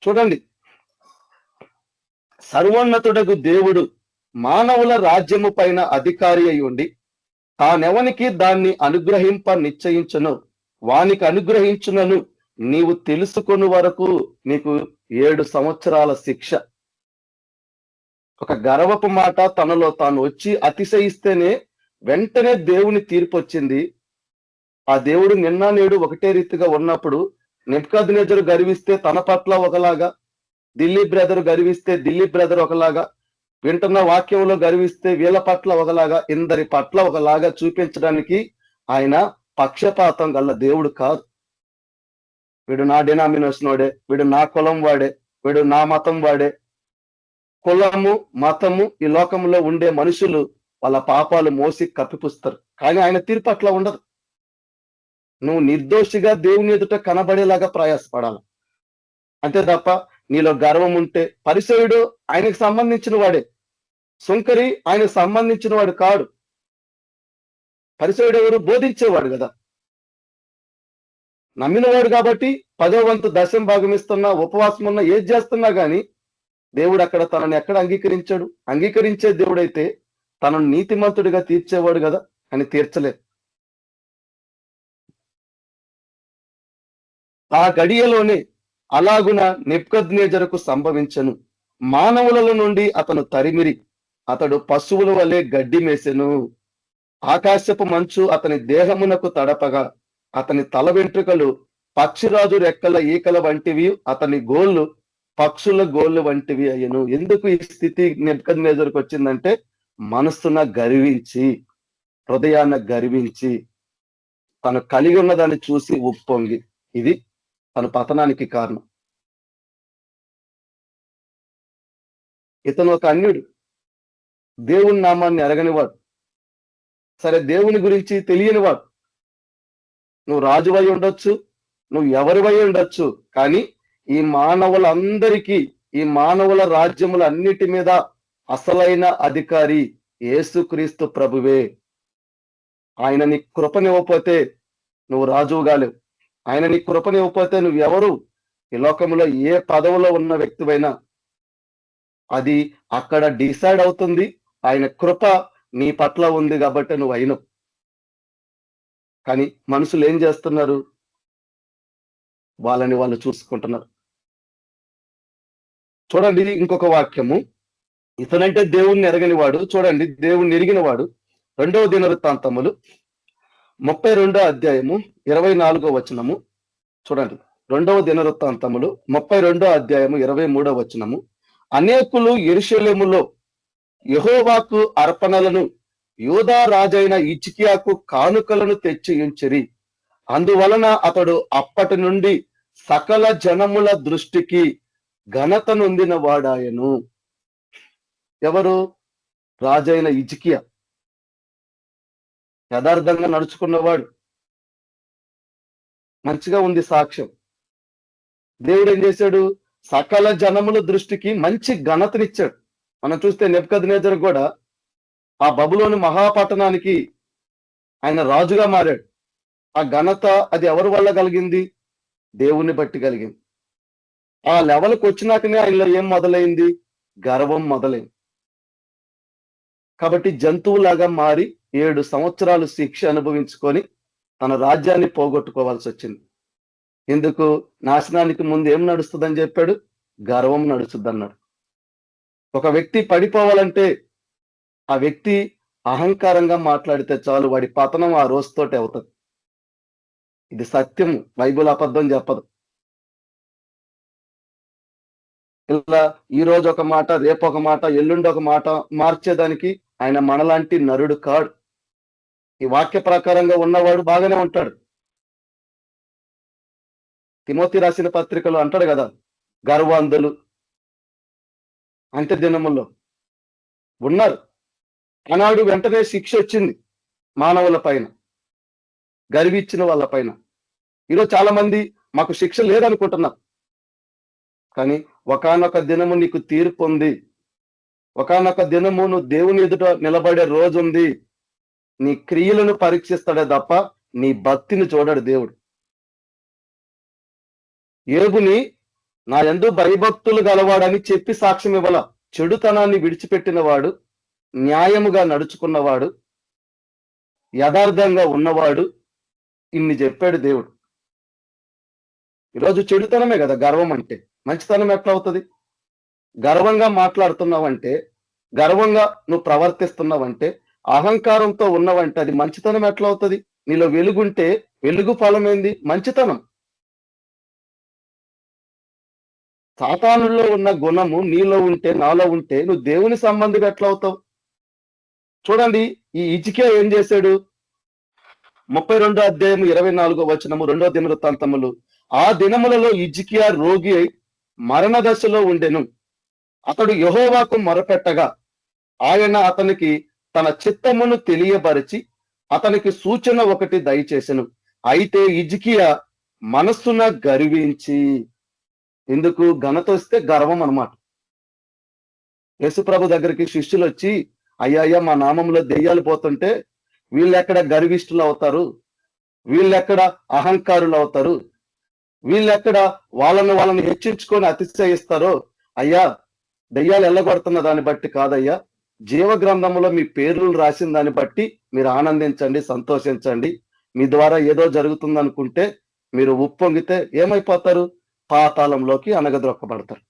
చూడండి, సర్వోన్నతుడకు దేవుడు మానవుల రాజ్యము పైన అధికారి అయి ఉండి తానెవనికి దాన్ని అనుగ్రహింప నిశ్చయించును వానికి అనుగ్రహించునను నీవు తెలుసుకుని వరకు నీకు 7 సంవత్సరాల శిక్ష. ఒక గర్వపు మాట తనలో తాను వచ్చి అతిశయిస్తేనే వెంటనే దేవుని తీర్పు వచ్చింది. ఆ దేవుడు నిన్న నేడు ఒకటే రీతిగా ఉన్నప్పుడు నెబుకద్నెజరు గర్విస్తే తన పట్ల ఒకలాగా, దిల్లీ బ్రదర్ గర్విస్తే దిల్లీ బ్రదర్ ఒకలాగా, వింటున్న వాక్యంలో గర్విస్తే వీళ్ళ పట్ల ఒకలాగా, ఇందరి పట్ల ఒకలాగా చూపించడానికి ఆయన పక్షపాతం గల దేవుడు కాదు. వీడు నా డినామినేషన్ వాడే, వీడు నా కులం వాడే, వీడు నా మతం వాడే. కులము మతము ఈ లోకంలో ఉండే మనుషులు వాళ్ళ పాపాలు మోసి కప్పిపుస్తారు, కానీ ఆయన తీర్పు అట్లా ఉండదు. నువ్వు నిర్దోషిగా దేవుని ఎదుట కనబడేలాగా ప్రయాసపడాలి అంతే తప్ప నీలో గర్వం ఉంటే. పరిసయుడు ఆయనకు సంబంధించిన వాడే, సుంకరి ఆయనకు సంబంధించిన వాడు కాడు. పరిసయుడు ఎవరు? బోధించేవాడు కదా, నమ్మినవాడు కాబట్టి 10వ వంతు దశం భాగం ఇస్తున్నా, ఉపవాసం ఉన్నా, ఏది చేస్తున్నా గాని దేవుడు అక్కడ తనని ఎక్కడ అంగీకరించాడు? అంగీకరించే దేవుడైతే తనను నీతిమంతుడిగా తీర్చేవాడు కదా, అని తీర్చలేదు. ఆ గడియలోనే అలాగున నెబుకద్నెజరుకు సంభవించెను. మానవుల నుండి అతను తరిమిరి, అతడు పశువుల వలె గడ్డి మేసెను. ఆకాశపు మంచు అతని దేహమునకు తడపగా అతని తల వెంట్రుకలు పక్షిరాజు రెక్కల ఈకల వంటివి, అతని గోళ్ళు పక్షుల గోళ్ళు వంటివి అయ్యను. ఎందుకు ఈ స్థితి నెబుకద్నెజరుకు వచ్చిందంటే మనస్సున గర్వించి, హృదయాన్ని గర్వించి, తను కలిగి ఉన్న దాన్ని చూసి ఉప్పొంగి, ఇది తన పతనానికి కారణం. ఇతను ఒక అన్యుడు, దేవుని నామాన్ని ఎరగనివాడు, సరే దేవుని గురించి తెలియనివాడు. నువ్వు రాజువై ఉండొచ్చు, నువ్వు ఎవరివై ఉండొచ్చు, కానీ ఈ మానవులందరికీ, ఈ మానవుల రాజ్యముల అన్నిటి మీద అసలైన అధికారి యేసుక్రీస్తు ప్రభువే. ఆయన నీ కృపనివ్వకపోతే నువ్వు రాజువుగాలేవు. ఆయన నీ కృపనివ్వకపోతే నువ్వు ఎవరు? ఈ లోకంలో ఏ పదవిలో ఉన్న వ్యక్తివైనా అది అక్కడ డిసైడ్ అవుతుంది. ఆయన కృప నీ పట్ల ఉంది కాబట్టి నువ్వు అయినవు. కానీ మనుషులు ఏం చేస్తున్నారు? వాళ్ళని వాళ్ళు చూసుకుంటున్నారు. చూడండి ఇంకొక వాక్యము, ఇతనంటే దేవుణ్ణి ఎరగని వాడు. చూడండి, దేవుణ్ణి ఎరిగిన వాడు. 2వ దినవృత్తాంతములు 32వ అధ్యాయము 24వ వచనము చూడండి. 2వ దినవృత్తాంతములు 32వ అధ్యాయము 23వ వచనము. అనేకులు యెరూషలేములో యెహోవాకు అర్పణలను, యూదా రాజైన హిజ్కియాకు కానుకలను తెచ్చి ఉంచిరి. అందువలన అతడు అప్పటి నుండి సకల జనముల దృష్టికి ఘనత నొందిన వాడాయను. ఎవరు? రాజైన హిజ్కియా. యథార్థంగా నడుచుకున్నవాడు. మంచిగా ఉంది సాక్ష్యం. దేవుడు ఏం చేశాడు? సకల జనముల దృష్టికి మంచి ఘనతనిచ్చాడు. మనం చూస్తే నెబుకద్నెజరు కూడా ఆ బబులోను మహాపట్టణానికి ఆయన రాజుగా మారాడు. ఆ ఘనత అది ఎవరి వల్ల కలిగింది? దేవుని బట్టి కలిగింది. ఆ లెవెల్కి వచ్చినాకనే ఆయనలో ఏం మొదలైంది? గర్వం మొదలైంది. కాబట్టి జంతువులాగా మారి 7 సంవత్సరాలు శిక్ష అనుభవించుకొని తన రాజ్యాన్ని పోగొట్టుకోవాల్సి వచ్చింది. ఎందుకు? నాశనానికి ముందు ఏం నడుస్తుందని చెప్పాడు? గర్వం నడుస్తుంది అన్నాడు. ఒక వ్యక్తి పడిపోవాలంటే ఆ వ్యక్తి అహంకారంగా మాట్లాడితే చాలు, వాడి పతనం ఆ రోజుతోటి అవుతుంది. ఇది సత్యం, బైబిల్ అబద్ధం చెప్పదు. ఇలా ఈ రోజు ఒక మాట, రేపు ఒక మాట, ఎల్లుండి ఒక మాట మార్చేదానికి ఆయన మనలాంటి నరుడు కాడు. ఈ వాక్య ప్రకారంగా ఉన్నవాడు బాగానే ఉంటాడు. తిమోతి రాసిన పత్రికలో అంటాడు కదా, గర్వాంధులు అంత్య దినముల్లో ఉన్నారు. ఆనాడు వెంటనే శిక్ష వచ్చింది మానవుల పైన, గర్వించిన వాళ్ళ పైన. ఈరోజు చాలా మంది మాకు శిక్ష లేదనుకుంటున్నారు, కానీ ఒకానొక దినము నీకు తీర్పు ఉంది. ఒకానొక దినము నువ్వు దేవుని ఎదుట నిలబడే రోజు ఉంది. నీ క్రియలను పరీక్షిస్తాడే తప్ప నీ భక్తిని చూడడు దేవుడు. యోబుని నా యందు భయభక్తులు గలవాడని చెప్పి సాక్ష్యం ఇవ్వాల. చెడుతనాన్ని విడిచిపెట్టిన వాడు న్యాయముగా నడుచుకున్నవాడు, యథార్థంగా ఉన్నవాడు, ఇన్ని చెప్పాడు దేవుడు. ఈరోజు చెడుతనమే కదా గర్వం అంటే. మంచితనం ఎట్లా అవుతుంది? గర్వంగా మాట్లాడుతున్నావంటే, గర్వంగా నువ్వు ప్రవర్తిస్తున్నావంటే, అహంకారంతో ఉన్నవంటే అది మంచితనం ఎట్లా అవుతుంది? నీలో వెలుగుంటే వెలుగు ఫలం ఏంది? మంచితనం. సాతానుల్లో ఉన్న గుణము నీలో ఉంటే, నాలో ఉంటే నువ్వు దేవుని సంబంధిగా ఎట్లా అవుతావు? చూడండి, ఈ హిజ్కియా ఏం చేశాడు? 32 అధ్యాయం 24 వచనము, 2వ దినవృత్తాంతములు. ఆ దినములలో హిజ్కియా రోగి అయి మరణ దశలో ఉండెను. అతడు యెహోవాకు మొరపెట్టగా ఆయన అతనికి తన చిత్తమును తెలియపరిచి అతనికి సూచన ఒకటి దయచేసెను. అయితే హిజ్కియా మనస్సున గర్వించి, ఎందుకు? ఘనత వస్తే గర్వం అన్నమాట. యేసుప్రభు దగ్గరికి శిష్యులు వచ్చి, అయ్యా మా నామంలో దెయ్యాలు పోతుంటే వీళ్ళెక్కడ గర్విష్ఠులు అవుతారు, వీళ్ళెక్కడ అహంకారులు అవుతారు, వీళ్ళెక్కడ వాళ్ళని హెచ్చించుకొని అతిశయిస్తారో, అయ్యా దెయ్యాలు ఎల్లగొడుతున్న దాన్ని బట్టి కాదయ్యా, జీవ గ్రంథంలో మీ పేర్లు రాసిన దాన్ని బట్టి మీరు ఆనందించండి, సంతోషించండి. మీ ద్వారా ఏదో జరుగుతుంది అనుకుంటే మీరు ఉప్పొంగితే ఏమైపోతారు? పాతాళంలోకి అనగదొక్కబడతారు.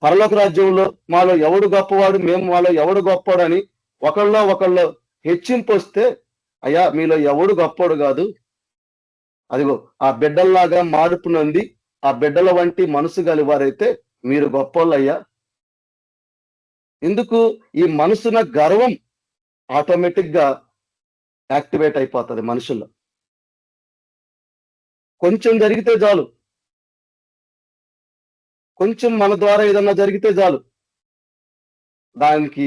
పరలోక రాజ్యంలో మాలో ఎవడు గొప్పవాడు, మేము మాలో ఎవడు గొప్పవాడు అని ఒకళ్ళు హెచ్చింపు వస్తే, అయ్యా మీలో ఎవడు గొప్పవాడు కాదు, అదిగో ఆ బిడ్డల్లాగా మార్పు నొంది ఆ బిడ్డల వంటి మనసు గలివారైతే మీరు గొప్పోళ్ళయ్యా. ఎందుకు? ఈ మనసున గర్వం ఆటోమేటిక్ గా యాక్టివేట్ అయిపోతుంది మనుషుల్లో. కొంచెం జరిగితే చాలు, కొంచెం మన ద్వారా ఏదన్నా జరిగితే చాలు, దానికి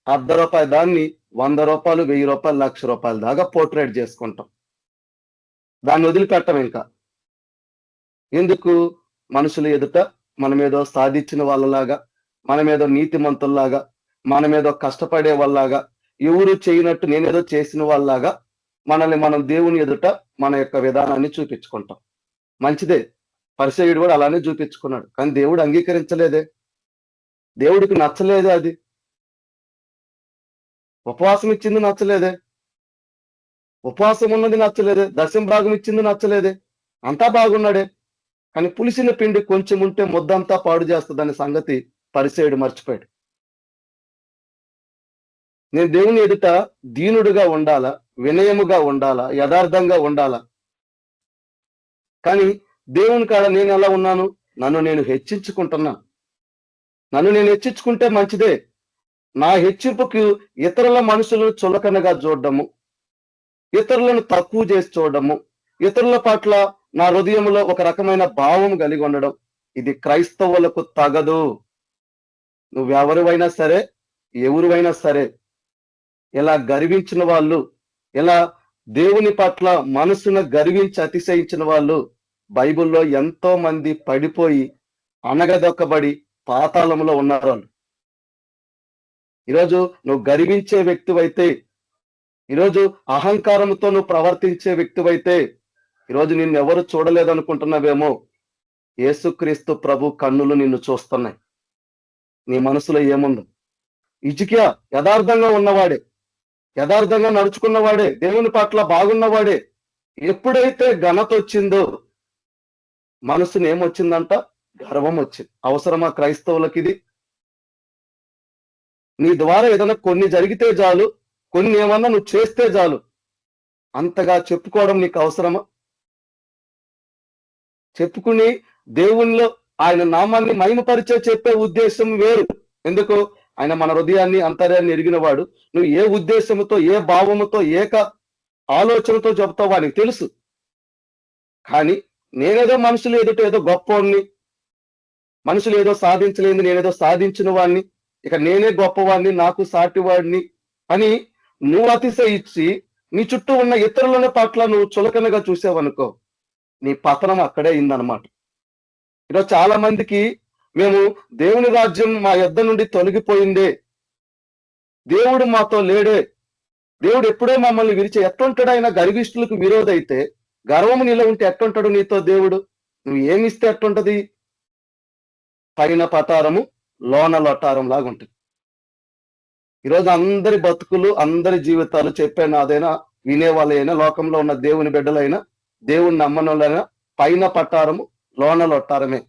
₹1/2 దాన్ని ₹100, ₹1000, ₹1,00,000 దాకా పోర్ట్రేట్ చేసుకుంటాం. దాన్ని వదిలిపెట్టం ఇంకా. ఎందుకు? మనుషుల ఎదుట మనమేదో సాధించిన వాళ్ళలాగా, మనమేదో నీతిమంతుల్లాగా, మనమేదో కష్టపడే వాళ్ళలాగా, ఎవరు చేయనట్టు నేనేదో చేసిన వాళ్ళలాగా మనల్ని మనం దేవుని ఎదుట మన యొక్క విధానాన్ని చూపించుకుంటాం. మంచిదే, పరిసయ్యుడు కూడా అలానే చూపించుకున్నాడు. కానీ దేవుడు అంగీకరించలేదే, దేవుడికి నచ్చలేదే. అది ఉపవాసం ఇచ్చింది నచ్చలేదే, ఉపవాసం ఉన్నది నచ్చలేదే, దశమ భాగం ఇచ్చింది నచ్చలేదే, అంతా బాగున్నాడే. కానీ పులిసిన పిండి కొంచెం ఉంటే ముద్దంతా పాడు చేస్తుందనే సంగతి పరిసయ్యుడు మర్చిపోయాడు. నేను దేవుని ఎదుట దీనుడుగా ఉండాలా, వినయముగా ఉండాలా, యథార్థంగా ఉండాలా. కానీ దేవుని కాడ నేను ఎలా ఉన్నాను? నన్ను నేను హెచ్చించుకుంటున్నాను. నన్ను నేను హెచ్చించుకుంటే మంచిదే. నా హెచ్చింపుకు ఇతరుల మనుషులను చులకనగా చూడడము, ఇతరులను తక్కువ చేసి చూడడము, ఇతరుల పట్ల నా హృదయంలో ఒక రకమైన భావం కలిగి ఉండడం, ఇది క్రైస్తవులకు తగదు. నువ్వెవరివైనా సరే, ఎవరివైనా సరే, ఇలా గర్వించిన వాళ్ళు, ఇలా దేవుని పట్ల మనసును గర్వించి అతిశయించిన వాళ్ళు బైబిల్లో ఎంతో మంది పడిపోయి అనగదొక్కబడి పాతాళంలో ఉన్నారు వాళ్ళు. ఈరోజు నువ్వు గర్వించే వ్యక్తివైతే, ఈరోజు అహంకారంతో నువ్వు ప్రవర్తించే వ్యక్తివైతే, ఈరోజు నిన్ను ఎవరు చూడలేదనుకుంటున్నావేమో, యేసుక్రీస్తు ప్రభు కన్నులు నిన్ను చూస్తున్నాయి. నీ మనసులో ఏముందో? హిజ్కియా యథార్థంగా ఉన్నవాడే, యథార్థంగా నడుచుకున్నవాడే, దేవుని పట్ల బాగున్నవాడే. ఎప్పుడైతే ఘనత వచ్చిందో మనసుని ఏమొచ్చిందంట? గర్వం వచ్చింది. అవసరమా క్రైస్తవులకి ఇది? నీ ద్వారా ఏదైనా కొన్ని జరిగితే చాలు, కొన్ని ఏమన్నా నువ్వు చేస్తే చాలు, అంతగా చెప్పుకోవడం నీకు అవసరమా? చెప్పుకుని దేవునిలో ఆయన నామాన్ని మహిమపరిచే చెప్పే ఉద్దేశం వేరు. ఎందుకు? ఆయన మన హృదయాన్ని అంతర్యాన్ని ఎరిగినవాడు. నువ్వు ఏ ఉద్దేశంతో, ఏ భావముతో, ఏక ఆలోచనతో చెప్తావు ఆయనకు తెలుసు. కానీ నేనేదో మనుషులు ఎదుట ఏదో గొప్పవాడిని, మనుషులు ఏదో సాధించలేదు, నేనేదో సాధించిన వాడిని, ఇక నేనే గొప్పవాడిని, నాకు సాటివాడిని అని నువ్వు అతిశయించి నీ చుట్టూ ఉన్న ఇతరుల పట్ల నువ్వు చులకనగా చూసావనుకో, నీ పతనం అక్కడే అయిందనమాట. ఈరోజు చాలా మందికి మేము దేవుని రాజ్యం మా యొద్ద నుండి తొలగిపోయిందే, దేవుడు మాతో లేడే, దేవుడు ఎప్పుడో మమ్మల్ని విరిచే, ఎట్టుంటాడు ఆయన? గర్విష్ఠులకు విరోధైతే గర్వము నీలో ఉంటే ఎట్టుంటాడు నీతో దేవుడు? నువ్వు ఏమిస్తే ఎట్టుంటది? పైన పతారము లోన లొట్టారం లాగా ఉంటుంది. ఈరోజు అందరి బతుకులు, అందరి జీవితాలు చెప్పేనాదైనా, వినేవాళ్ళైనా, లోకంలో ఉన్న దేవుని బిడ్డలైనా, దేవుని నమ్మనులైనా పైన పట్టారము, లోన లొట్టారమే.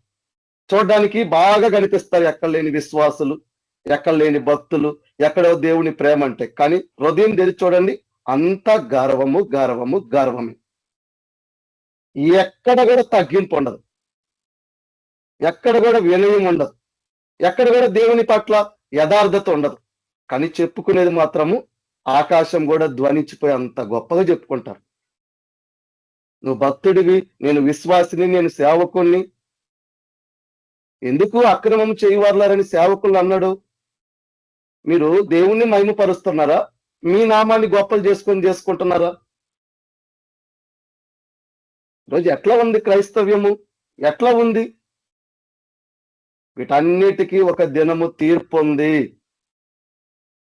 చూడడానికి బాగా కనిపిస్తారు ఎక్కడ లేని విశ్వాసులు, ఎక్కడ లేని భక్తులు, ఎక్కడో దేవుని ప్రేమ అంటే. కానీ హృదయం తెరిచి చూడండి, అంతా గర్వము గర్వము గర్వమే. ఎక్కడ కూడా తగ్గింపు ఉండదు, ఎక్కడ కూడా వినయం ఉండదు, ఎక్కడ కూడా దేవుని పట్ల యథార్థత ఉండదు. కానీ చెప్పుకునేది మాత్రము ఆకాశం కూడా ధ్వనించిపోయి అంత గొప్పగా చెప్పుకుంటారు. నువ్వు భక్తుడివి, నేను విశ్వాసిని, నేను సేవకుణ్ణి. ఎందుకు అక్రమం చేయవర్లారని సేవకులు అన్నాడు? మీరు దేవుణ్ణి మహిమపరుస్తున్నారా? మీ నామాన్ని గొప్పలు చేసుకుంటున్నారా? రోజు ఎట్లా ఉంది క్రైస్తవ్యము? ఎట్లా ఉంది? వీటన్నిటికీ ఒక దినము తీర్పు ఉంది.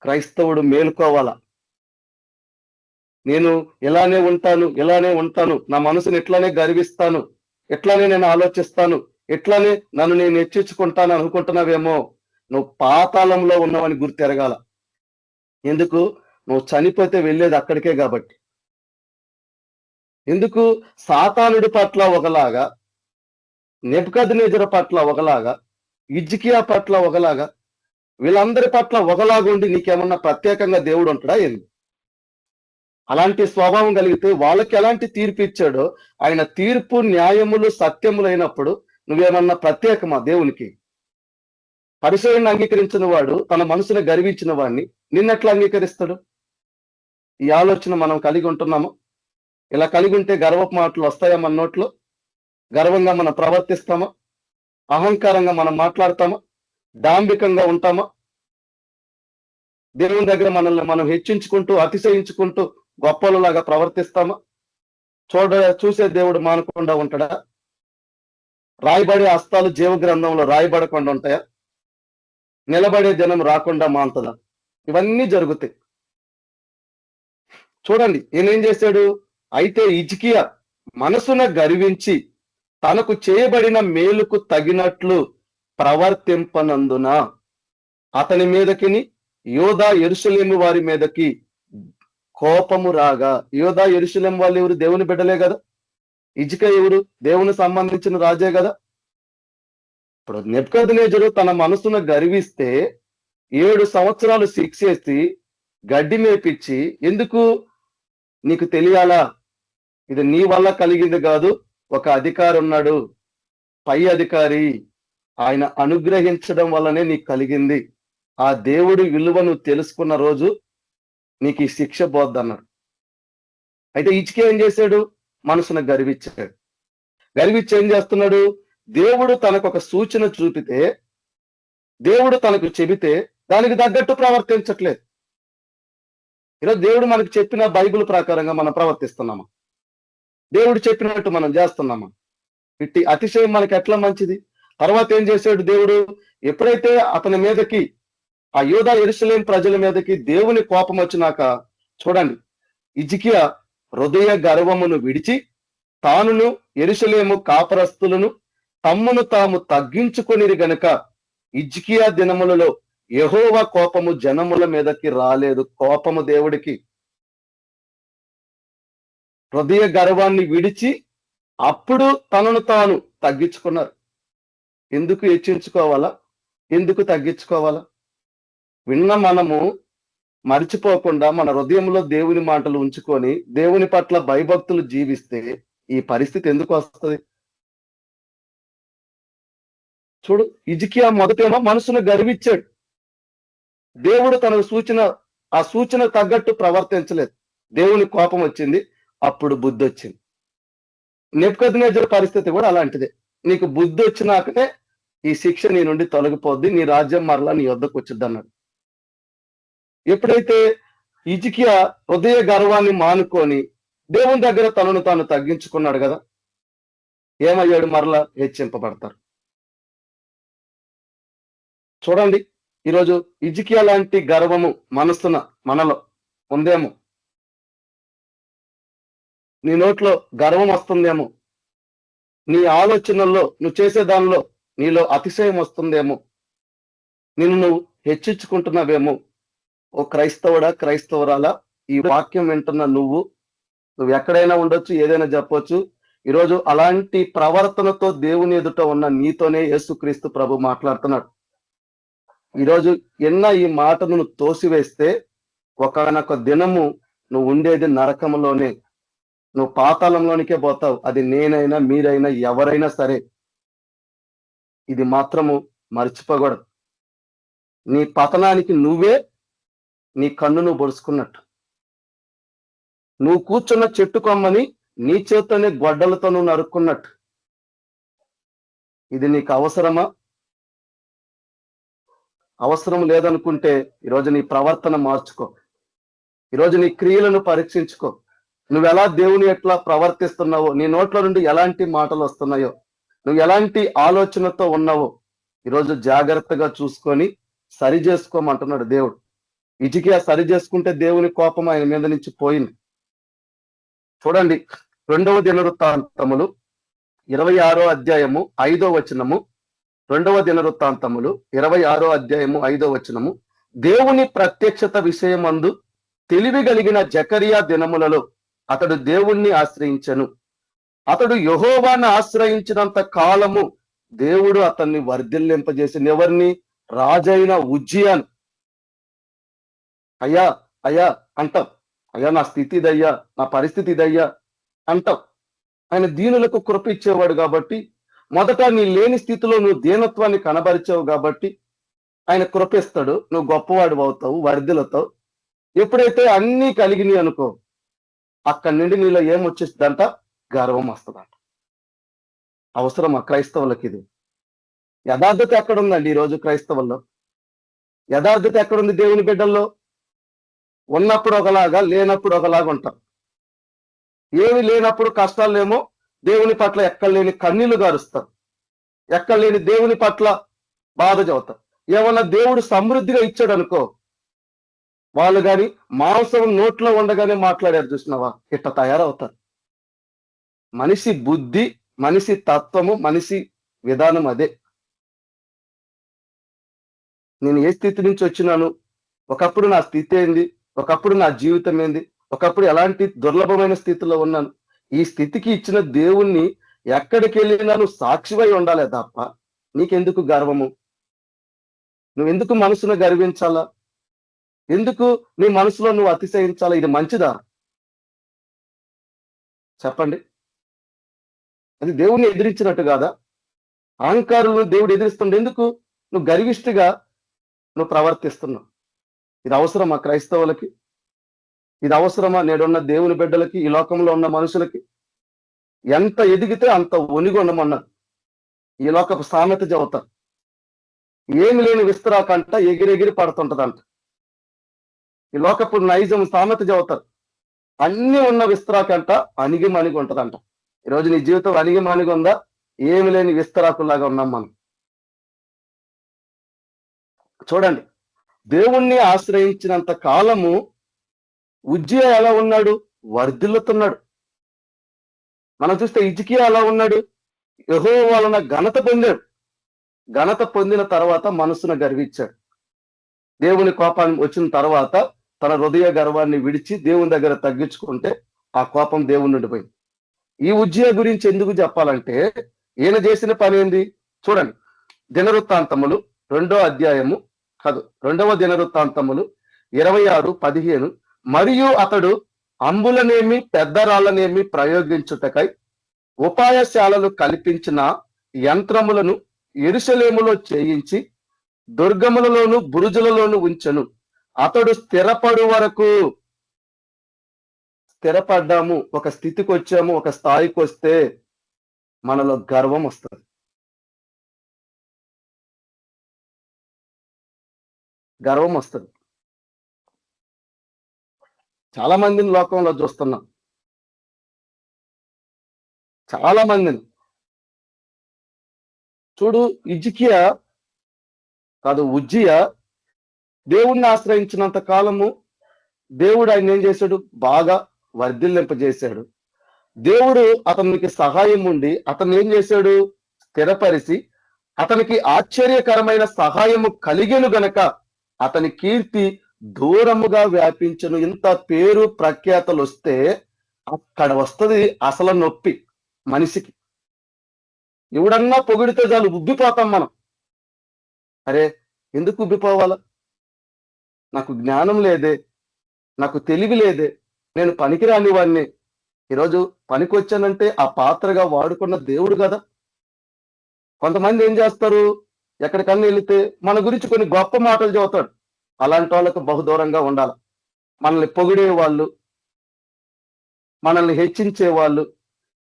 క్రైస్తవుడు మేలుకోవాలా. నేను ఇలానే ఉంటాను, నా మనసుని ఇట్లానే గర్విస్తాను, ఇట్లానే నేను ఆలోచిస్తాను, ఇట్లానే నన్ను నేను హెచ్చించుకుంటాను అనుకుంటున్నావేమో. నువ్వు పాతాళంలో ఉన్నావని గుర్తెరగాల. ఎందుకు? నువ్వు చనిపోతే వెళ్ళేది అక్కడికే కాబట్టి. ఎందుకు? సాతానుడి పట్ల ఒకలాగా, నెబుకద్నెజరు పట్ల ఒకలాగా, హిజ్కియా పట్ల ఒకలాగా, వీళ్ళందరి పట్ల ఒకలాగా ఉండి నీకేమన్నా ప్రత్యేకంగా దేవుడు ఉంటాడా ఏంది? అలాంటి స్వభావం కలిగితే వాళ్ళకి ఎలాంటి తీర్పు ఇచ్చాడో, ఆయన తీర్పు న్యాయములు సత్యములైనప్పుడు నువ్వేమన్నా ప్రత్యేకమా దేవునికి? పరిచయాన్ని అంగీకరించిన వాడు తన మనసును గర్వించిన వాడిని నిన్నెట్లా అంగీకరిస్తాడు? ఈ ఆలోచన మనం కలిగి ఉంటున్నామా? ఇలా కలిగి ఉంటే గర్వపు మాటలు వస్తాయా మన నోట్లో? గర్వంగా మనం ప్రవర్తిస్తామా? అహంకారంగా మనం మాట్లాడతామా? డాంబికంగా ఉంటామా? దేవుని దగ్గర మనల్ని మనం హెచ్చించుకుంటూ, అతిశయించుకుంటూ గొప్పలలాగా ప్రవర్తిస్తామా? చూసే దేవుడు మానకుండా ఉంటాడా? రాయబడే హస్తాలు జీవ గ్రంథంలో రాయబడకుండా ఉంటాయా? నిలబడే దినం రాకుండా మాంతదా? ఇవన్నీ జరుగుతాయి. చూడండి, ఈయనేం చేశాడు? అయితే హిజ్కియా మనసున గర్వించి తనకు చేయబడిన మేలుకు తగినట్లు ప్రవర్తింపనందున అతని మీదకిని యోధా యెరూషలేము వారి మీదకి కోపము రాగా. యోధా యెరూషలేము వాళ్ళు ఎవరు? దేవుని బిడ్డలే కదా. హిజ్కియా ఎవరు? దేవుని సంబంధించిన రాజే కదా. ఇప్పుడు నెబుకద్నెజరు తన మనసున గర్విస్తే 7 సంవత్సరాలు శిక్షేసి గడ్డి మేపిచ్చి, ఎందుకు? నీకు తెలియాలా, ఇది నీ వల్ల కలిగింది కాదు, ఒక అధికారి ఉన్నాడు, పై అధికారి, ఆయన అనుగ్రహించడం వల్లనే నీకు కలిగింది. ఆ దేవుడి విలువ నువ్వు తెలుసుకున్న రోజు నీకు ఈ శిక్ష పోద్దన్నాడు. అయితే హిజ్కియా ఏం చేశాడు? మనసును గర్వించాడు. గర్వించి ఏం చేస్తున్నాడు? దేవుడు తనకు ఒక సూచన చూపితే, దేవుడు తనకు చెబితే దానికి తగ్గట్టు ప్రవర్తించట్లేదు. ఈరోజు దేవుడు మనకు చెప్పిన బైబిల్ ప్రకారంగా మనం ప్రవర్తిస్తున్నామా? దేవుడు చెప్పినట్టు మనం చేస్తున్నామా? ఇట్టి అతిశయం మనకి ఎట్లా మంచిది? తర్వాత ఏం చేశాడు దేవుడు? ఎప్పుడైతే అతని మీదకి, ఆ యూదా యెరూషలేము ప్రజల మీదకి దేవుని కోపం వచ్చినాక, చూడండి, హిజ్కియా హృదయ గర్వమును విడిచి తానును యెరూషలేము కాపరస్తులను తమ్మును తాము తగ్గించుకొనిరి గనుక హిజ్కియా దినములలో యెహోవా కోపము జనముల మీదకి రాలేదు. కోపము దేవుడికి. హృదయ గర్వాన్ని విడిచి అప్పుడు తనను తాను తగ్గించుకున్నారు. ఎందుకు హెచ్చించుకోవాలా? ఎందుకు తగ్గించుకోవాలా? విన్న మనము మర్చిపోకుండా మన హృదయంలో దేవుని మాటలు ఉంచుకొని దేవుని పట్ల భయభక్తులు జీవిస్తే ఈ పరిస్థితి ఎందుకు వస్తుంది? చూడు, హిజ్కియా మొదటేమో మనసును గర్వించాడు. దేవుడు తన ఆ సూచన తగ్గట్టు ప్రవర్తించలేదు. దేవుని కోపం వచ్చింది, అప్పుడు బుద్ధి వచ్చింది. నెబుకద్నెజరు పరిస్థితి కూడా అలాంటిదే. నీకు బుద్ధి వచ్చినాకనే ఈ శిక్ష నీ నుండి తొలగిపోద్ది, నీ రాజ్యం మరలా నీ వద్దకు వచ్చింది అన్నాడు. ఎప్పుడైతే హిజ్కియా హృదయ గర్వాన్ని మానుకొని దేవుని దగ్గర తనను తాను తగ్గించుకున్నాడు కదా, ఏమయ్యాడు? మరలా హెచ్చింపబడతారు. చూడండి, ఈరోజు హిజ్కియా లాంటి గర్వము మనసున మనలో ఉందేమో. నీ నోట్లో గర్వం వస్తుందేమో, నీ ఆలోచనల్లో నువ్వు చేసే దానిలో నీలో అతిశయం వస్తుందేమో. నువ్వు హెచ్చించుకుంటున్నావేమో. ఓ క్రైస్తవుడా, క్రైస్తవురాలా, ఈ వాక్యం వింటున్న నువ్వు ఎక్కడైనా ఉండొచ్చు, ఏదైనా చెప్పొచ్చు. ఈరోజు అలాంటి ప్రవర్తనతో దేవుని ఎదుట ఉన్న నీతోనే యేసుక్రీస్తు ప్రభు మాట్లాడుతున్నాడు. ఈరోజు ఈ మాటను నువ్వు తోసివేస్తే ఒకనొక దినము నువ్వు ఉండేది నరకంలోనే, నువ్వు పాతాళంలోనికే పోతావు. అది నేనైనా, మీరైనా, ఎవరైనా సరే. ఇది మాత్రము మర్చిపోకూడదు. నీ పతనానికి నువ్వే నీ కన్నును పొడుచుకున్నట్టు. నువ్వు కూర్చున్న చెట్టు కొమ్మని నీ చేత్తోనే గొడ్డలతో నువ్వు నరుక్కున్నట్టు. ఇది నీకు అవసరమా? అవసరం లేదనుకుంటే ఈరోజు నీ ప్రవర్తన మార్చుకో. ఈరోజు నీ క్రియలను పరీక్షించుకో. నువ్వు ఎలా దేవుని ఎట్లా ప్రవర్తిస్తున్నావో, నీ నోట్ల నుండి ఎలాంటి మాటలు వస్తున్నాయో, నువ్వు ఎలాంటి ఆలోచనతో ఉన్నావో ఈరోజు జాగ్రత్తగా చూసుకొని సరి చేసుకోమంటున్నాడు దేవుడు. హిజ్కియా సరి చేసుకుంటే దేవుని కోపం ఆయన మీద నుంచి పోయింది. చూడండి, 2వ దినవృత్తాంతములు 26వ అధ్యాయము 5వ వచనము. 2వ దినవృత్తాంతములు 26వ అధ్యాయము 5వ వచనము. దేవుని ప్రత్యక్షత విషయమందు తెలివి కలిగిన జకరియా దినములలో అతడు దేవుణ్ణి ఆశ్రయించెను. అతడు యెహోవాను ఆశ్రయించినంత కాలము దేవుడు అతన్ని వర్ధిల్లింపజేసిన. ఎవరిని? రాజైన ఉజ్జియాను. అయ్యా అయ్యా అంటాం. అయ్యా నా స్థితి ఇదయ్యా, నా పరిస్థితి ఇదయ్యా అంటాం. ఆయన దీనులకు కృప ఇచ్చేవాడు కాబట్టి, మొదట నీ లేని స్థితిలో నువ్వు దీనత్వాన్ని కనబరిచావు కాబట్టి ఆయన కృపిస్తాడు. నువ్వు గొప్పవాడు అవుతావు, వర్ధిల్లుతావు. ఎప్పుడైతే అన్నీ కలిగినాయి అనుకో, అక్కడి నుండి నీలో ఏమొచ్చేస్తుందంట? గర్వం వస్తుందంట. అవసరమా క్రైస్తవులకి ఇది? యథార్థత ఎక్కడుందండి ఈరోజు క్రైస్తవుల్లో? యథార్థత ఎక్కడుంది దేవుని బిడ్డల్లో? ఉన్నప్పుడు ఒకలాగా, లేనప్పుడు ఒకలాగా ఉంటాం. ఏమి లేనప్పుడు కష్టాలేమో దేవుని పట్ల ఎక్కడలేని కన్నీళ్లు గారుస్తారు, ఎక్కడలేని దేవుని పట్ల బాధ చెబుతారు. ఏమన్నా దేవుడు సమృద్ధిగా ఇచ్చాడు అనుకో, వాళ్ళు కానీ మాంసం నోట్లో ఉండగానే మాట్లాడారు చూసినావా, ఇట్ట తయారవుతారు. మనిషి బుద్ధి, మనిషి తత్వము, మనిషి విధానం అదే. నేను ఏ స్థితి నుంచి వచ్చినాను, ఒకప్పుడు నా స్థితి ఏంది, ఒకప్పుడు నా జీవితం ఏంది, ఒకప్పుడు ఎలాంటి దుర్లభమైన స్థితిలో ఉన్నాను. ఈ స్థితికి ఇచ్చిన దేవుణ్ణి ఎక్కడికి వెళ్ళినా నువ్వు సాక్షివై ఉండాలి తప్ప నీకెందుకు గర్వము? నువ్వెందుకు మనసును గర్వించాలా? ఎందుకు నీ మనసులో నువ్వు అతిశయించాలా? ఇది మంచిదా చెప్పండి? అది దేవుణ్ణి ఎదిరించినట్టు కాదా? అహంకారులను దేవుడు ఎదిరిస్తుండే. ఎందుకు నువ్వు గర్విష్ఠిగా నువ్వు ప్రవర్తిస్తున్నావు? ఇది అవసరమా క్రైస్తవులకి? ఇది అవసరమా నేడున్న దేవుని బిడ్డలకి, ఈ లోకంలో ఉన్న మనుషులకి? ఎంత ఎదిగితే అంత ఒనిగి ఉండమన్నారు. ఈ లోకపు సామెత చెబుతారు, ఏమి లేని విస్తరాకంట ఎగిరెగిరి పడుతుంటదంట. ఈ లోకపు నైజం సామెత చెబుతారు, అన్ని ఉన్న విస్తరాకంట అణిగి మణిగి ఉంటదంట. ఈరోజు నీ జీవితం అణిగి మణిగి ఉందా? ఏమి లేని విస్తరాకులాగా ఉన్నాం మనం. చూడండి, దేవుణ్ణి ఆశ్రయించినంత కాలము ఉజ్జియా ఎలా ఉన్నాడు? వర్ధిల్లుతున్నాడు. మనం చూస్తే హిజ్కియా ఎలా ఉన్నాడు? యెహోవా వలన ఘనత పొందాడు. ఘనత పొందిన తర్వాత మనసును గర్వించాడు. దేవుని కోపాన్ని వచ్చిన తర్వాత తన హృదయ గర్వాన్ని విడిచి దేవుని దగ్గర తగ్గించుకుంటే ఆ కోపం దేవుని నుండి పోయింది. ఈ ఉజ్జియా గురించి ఎందుకు చెప్పాలంటే, ఈయన చేసిన పని ఏంది చూడండి. దినవృత్తాంతములు 2వ అధ్యాయము 2వ దినవృత్తాంతములు 26:15. మరియు అతడు అంబులనేమి పెద్దరాళ్ళనేమి ప్రయోగించుటకై ఉపాయశాలలు కల్పించిన యంత్రములను యెరూషలేములో చేయించి దుర్గములలోను బురుజులలోను ఉంచెను. అతడు స్థిరపడు వరకు. స్థిరపడ్డాము, ఒక స్థితికి వచ్చాము, ఒక స్థాయికి వస్తే మనలో గర్వం వస్తుంది. గర్వం వస్తుంది. చాలా మందిని లోకంలో చూస్తున్నాం, చాలా మందిని. చూడు, హిజ్కియా కాదు ఉజ్జియా దేవుణ్ణి ఆశ్రయించినంత కాలము దేవుడు ఆయన ఏం చేశాడు? బాగా వర్ధిల్లింపజేశాడు. దేవుడు అతనికి సహాయం ఉండి అతను ఏం చేశాడు? స్థిరపరిచి అతనికి ఆశ్చర్యకరమైన సహాయము కలిగెను గనక అతని కీర్తి దూరముగా వ్యాపించను. ఇంత పేరు ప్రఖ్యాతలు వస్తే అక్కడ వస్తుంది అసలు నొప్పి మనిషికి. ఎవడన్నా పొగిడితే చాలు ఉబ్బిపోతాం మనం. అరే ఎందుకు ఉబ్బిపోవాలా? నాకు జ్ఞానం లేదే, నాకు తెలివి లేదే, నేను పనికిరాని వాడిని. ఈరోజు పనికొచ్చానంటే ఆ పాత్రగా వాడుకున్న దేవుడు కదా. కొంతమంది ఏం చేస్తారు, ఎక్కడికన్నా వెళితే మన గురించి కొన్ని గొప్ప మాటలు చెబుతాడు. అలాంటి వాళ్ళకు బహుదూరంగా ఉండాలి. మనల్ని పొగిడే వాళ్ళు, మనల్ని హెచ్చించే వాళ్ళు,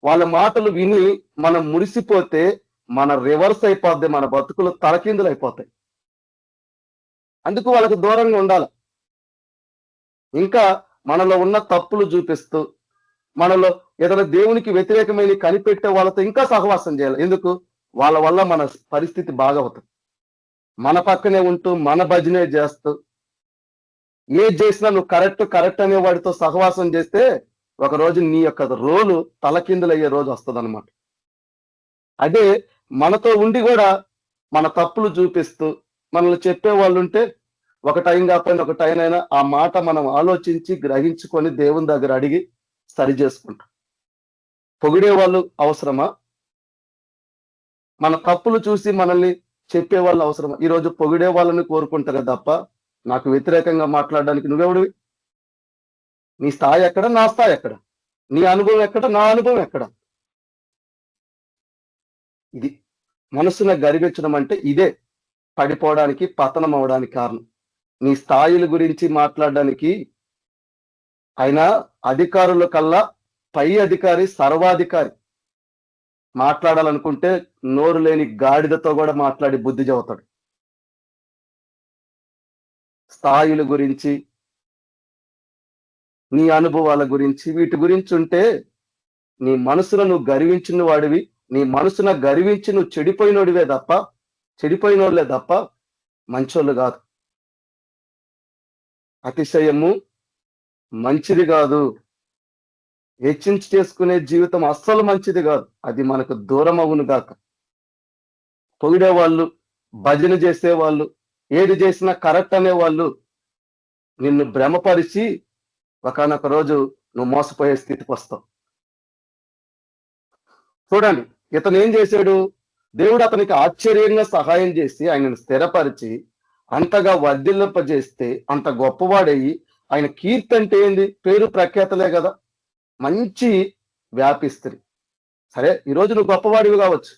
వాళ్ళ మాటలు విని మనం మురిసిపోతే మన రివర్స్ అయిపోద్ది, మన బతుకులు తలకిందులు అయిపోతాయి. అందుకు వాళ్ళకు దూరంగా ఉండాలి. ఇంకా మనలో ఉన్న తప్పులు చూపిస్తూ, మనలో ఏదైనా దేవునికి వ్యతిరేకమైన కనిపెట్టే వాళ్ళతో ఇంకా సహవాసం చేయాలి. ఎందుకు? వాళ్ళ వల్ల మన పరిస్థితి బాగవుతుంది. మన పక్కనే ఉంటూ మన భజనే చేస్తూ ఏది చేసినా నువ్వు కరెక్ట్ అనే వాడితో సహవాసం చేస్తే ఒక రోజు నీ యొక్క రోలు తలకిందులయ్యే రోజు వస్తుంది అనమాట. అదే మనతో ఉండి కూడా మన తప్పులు చూపిస్తూ మనల్ని చెప్పే వాళ్ళు ఉంటే ఒక టైం కాకపోయినా ఒక టైం అయినా ఆ మాట మనం ఆలోచించి గ్రహించుకొని దేవుని దగ్గర అడిగి సరి చేసుకుంటాం. పొగిడే వాళ్ళు అవసరమా? మన తప్పులు చూసి మనల్ని చెప్పే వాళ్ళు అవసరమా? ఈరోజు పొగిడే వాళ్ళని కోరుకుంటారే తప్ప నాకు వ్యతిరేకంగా మాట్లాడడానికి నువ్వెవడివి? నీ స్థాయి ఎక్కడ, నా స్థాయి ఎక్కడ? నీ అనుభవం ఎక్కడ, నా అనుభవం ఎక్కడ? ఇది మనసున గర్వించడం అంటే ఇదే పడిపోవడానికి, పతనం అవడానికి కారణం. నీ స్థాయిల గురించి మాట్లాడడానికి ఆయన అధికారుల కల్లా పై అధికారి, సర్వాధికారి. మాట్లాడాలనుకుంటే నోరు లేని గాడిదతో కూడా మాట్లాడి బుద్ధి చెబుతాడు. స్థాయిల గురించి, నీ అనుభవాల గురించి, వీటి గురించి ఉంటే నీ మనసులో నువ్వు గర్వించిన వాడివి, నీ మనసున గర్వించి నువ్వు చెడిపోయినోళ్ళే తప్ప మంచోళ్ళు కాదు. అతిశయము మంచిది కాదు. హెచ్చించి చేసుకునే జీవితం అస్సలు మంచిది కాదు. అది మనకు దూరం అవును గాక. పొగిడే వాళ్ళు, భజన చేసేవాళ్ళు, ఏది చేసినా కరెక్ట్ అనేవాళ్ళు నిన్ను భ్రమపరిచి ఒకనొక రోజు నువ్వు మోసపోయే స్థితికి వస్తావు. చూడండి, ఇతను ఏం చేశాడు? దేవుడు అతనికి ఆశ్చర్యంగా సహాయం చేసి ఆయనను స్థిరపరిచి అంతగా వర్ధిల్లింపజేస్తే అంత గొప్పవాడయ్యి ఆయన కీర్తి అంటే ఏంది? పేరు ప్రఖ్యాతలే కదా, మంచి వ్యాపిస్తుంది. సరే, ఈరోజు నువ్వు గొప్పవాడివి కావచ్చు,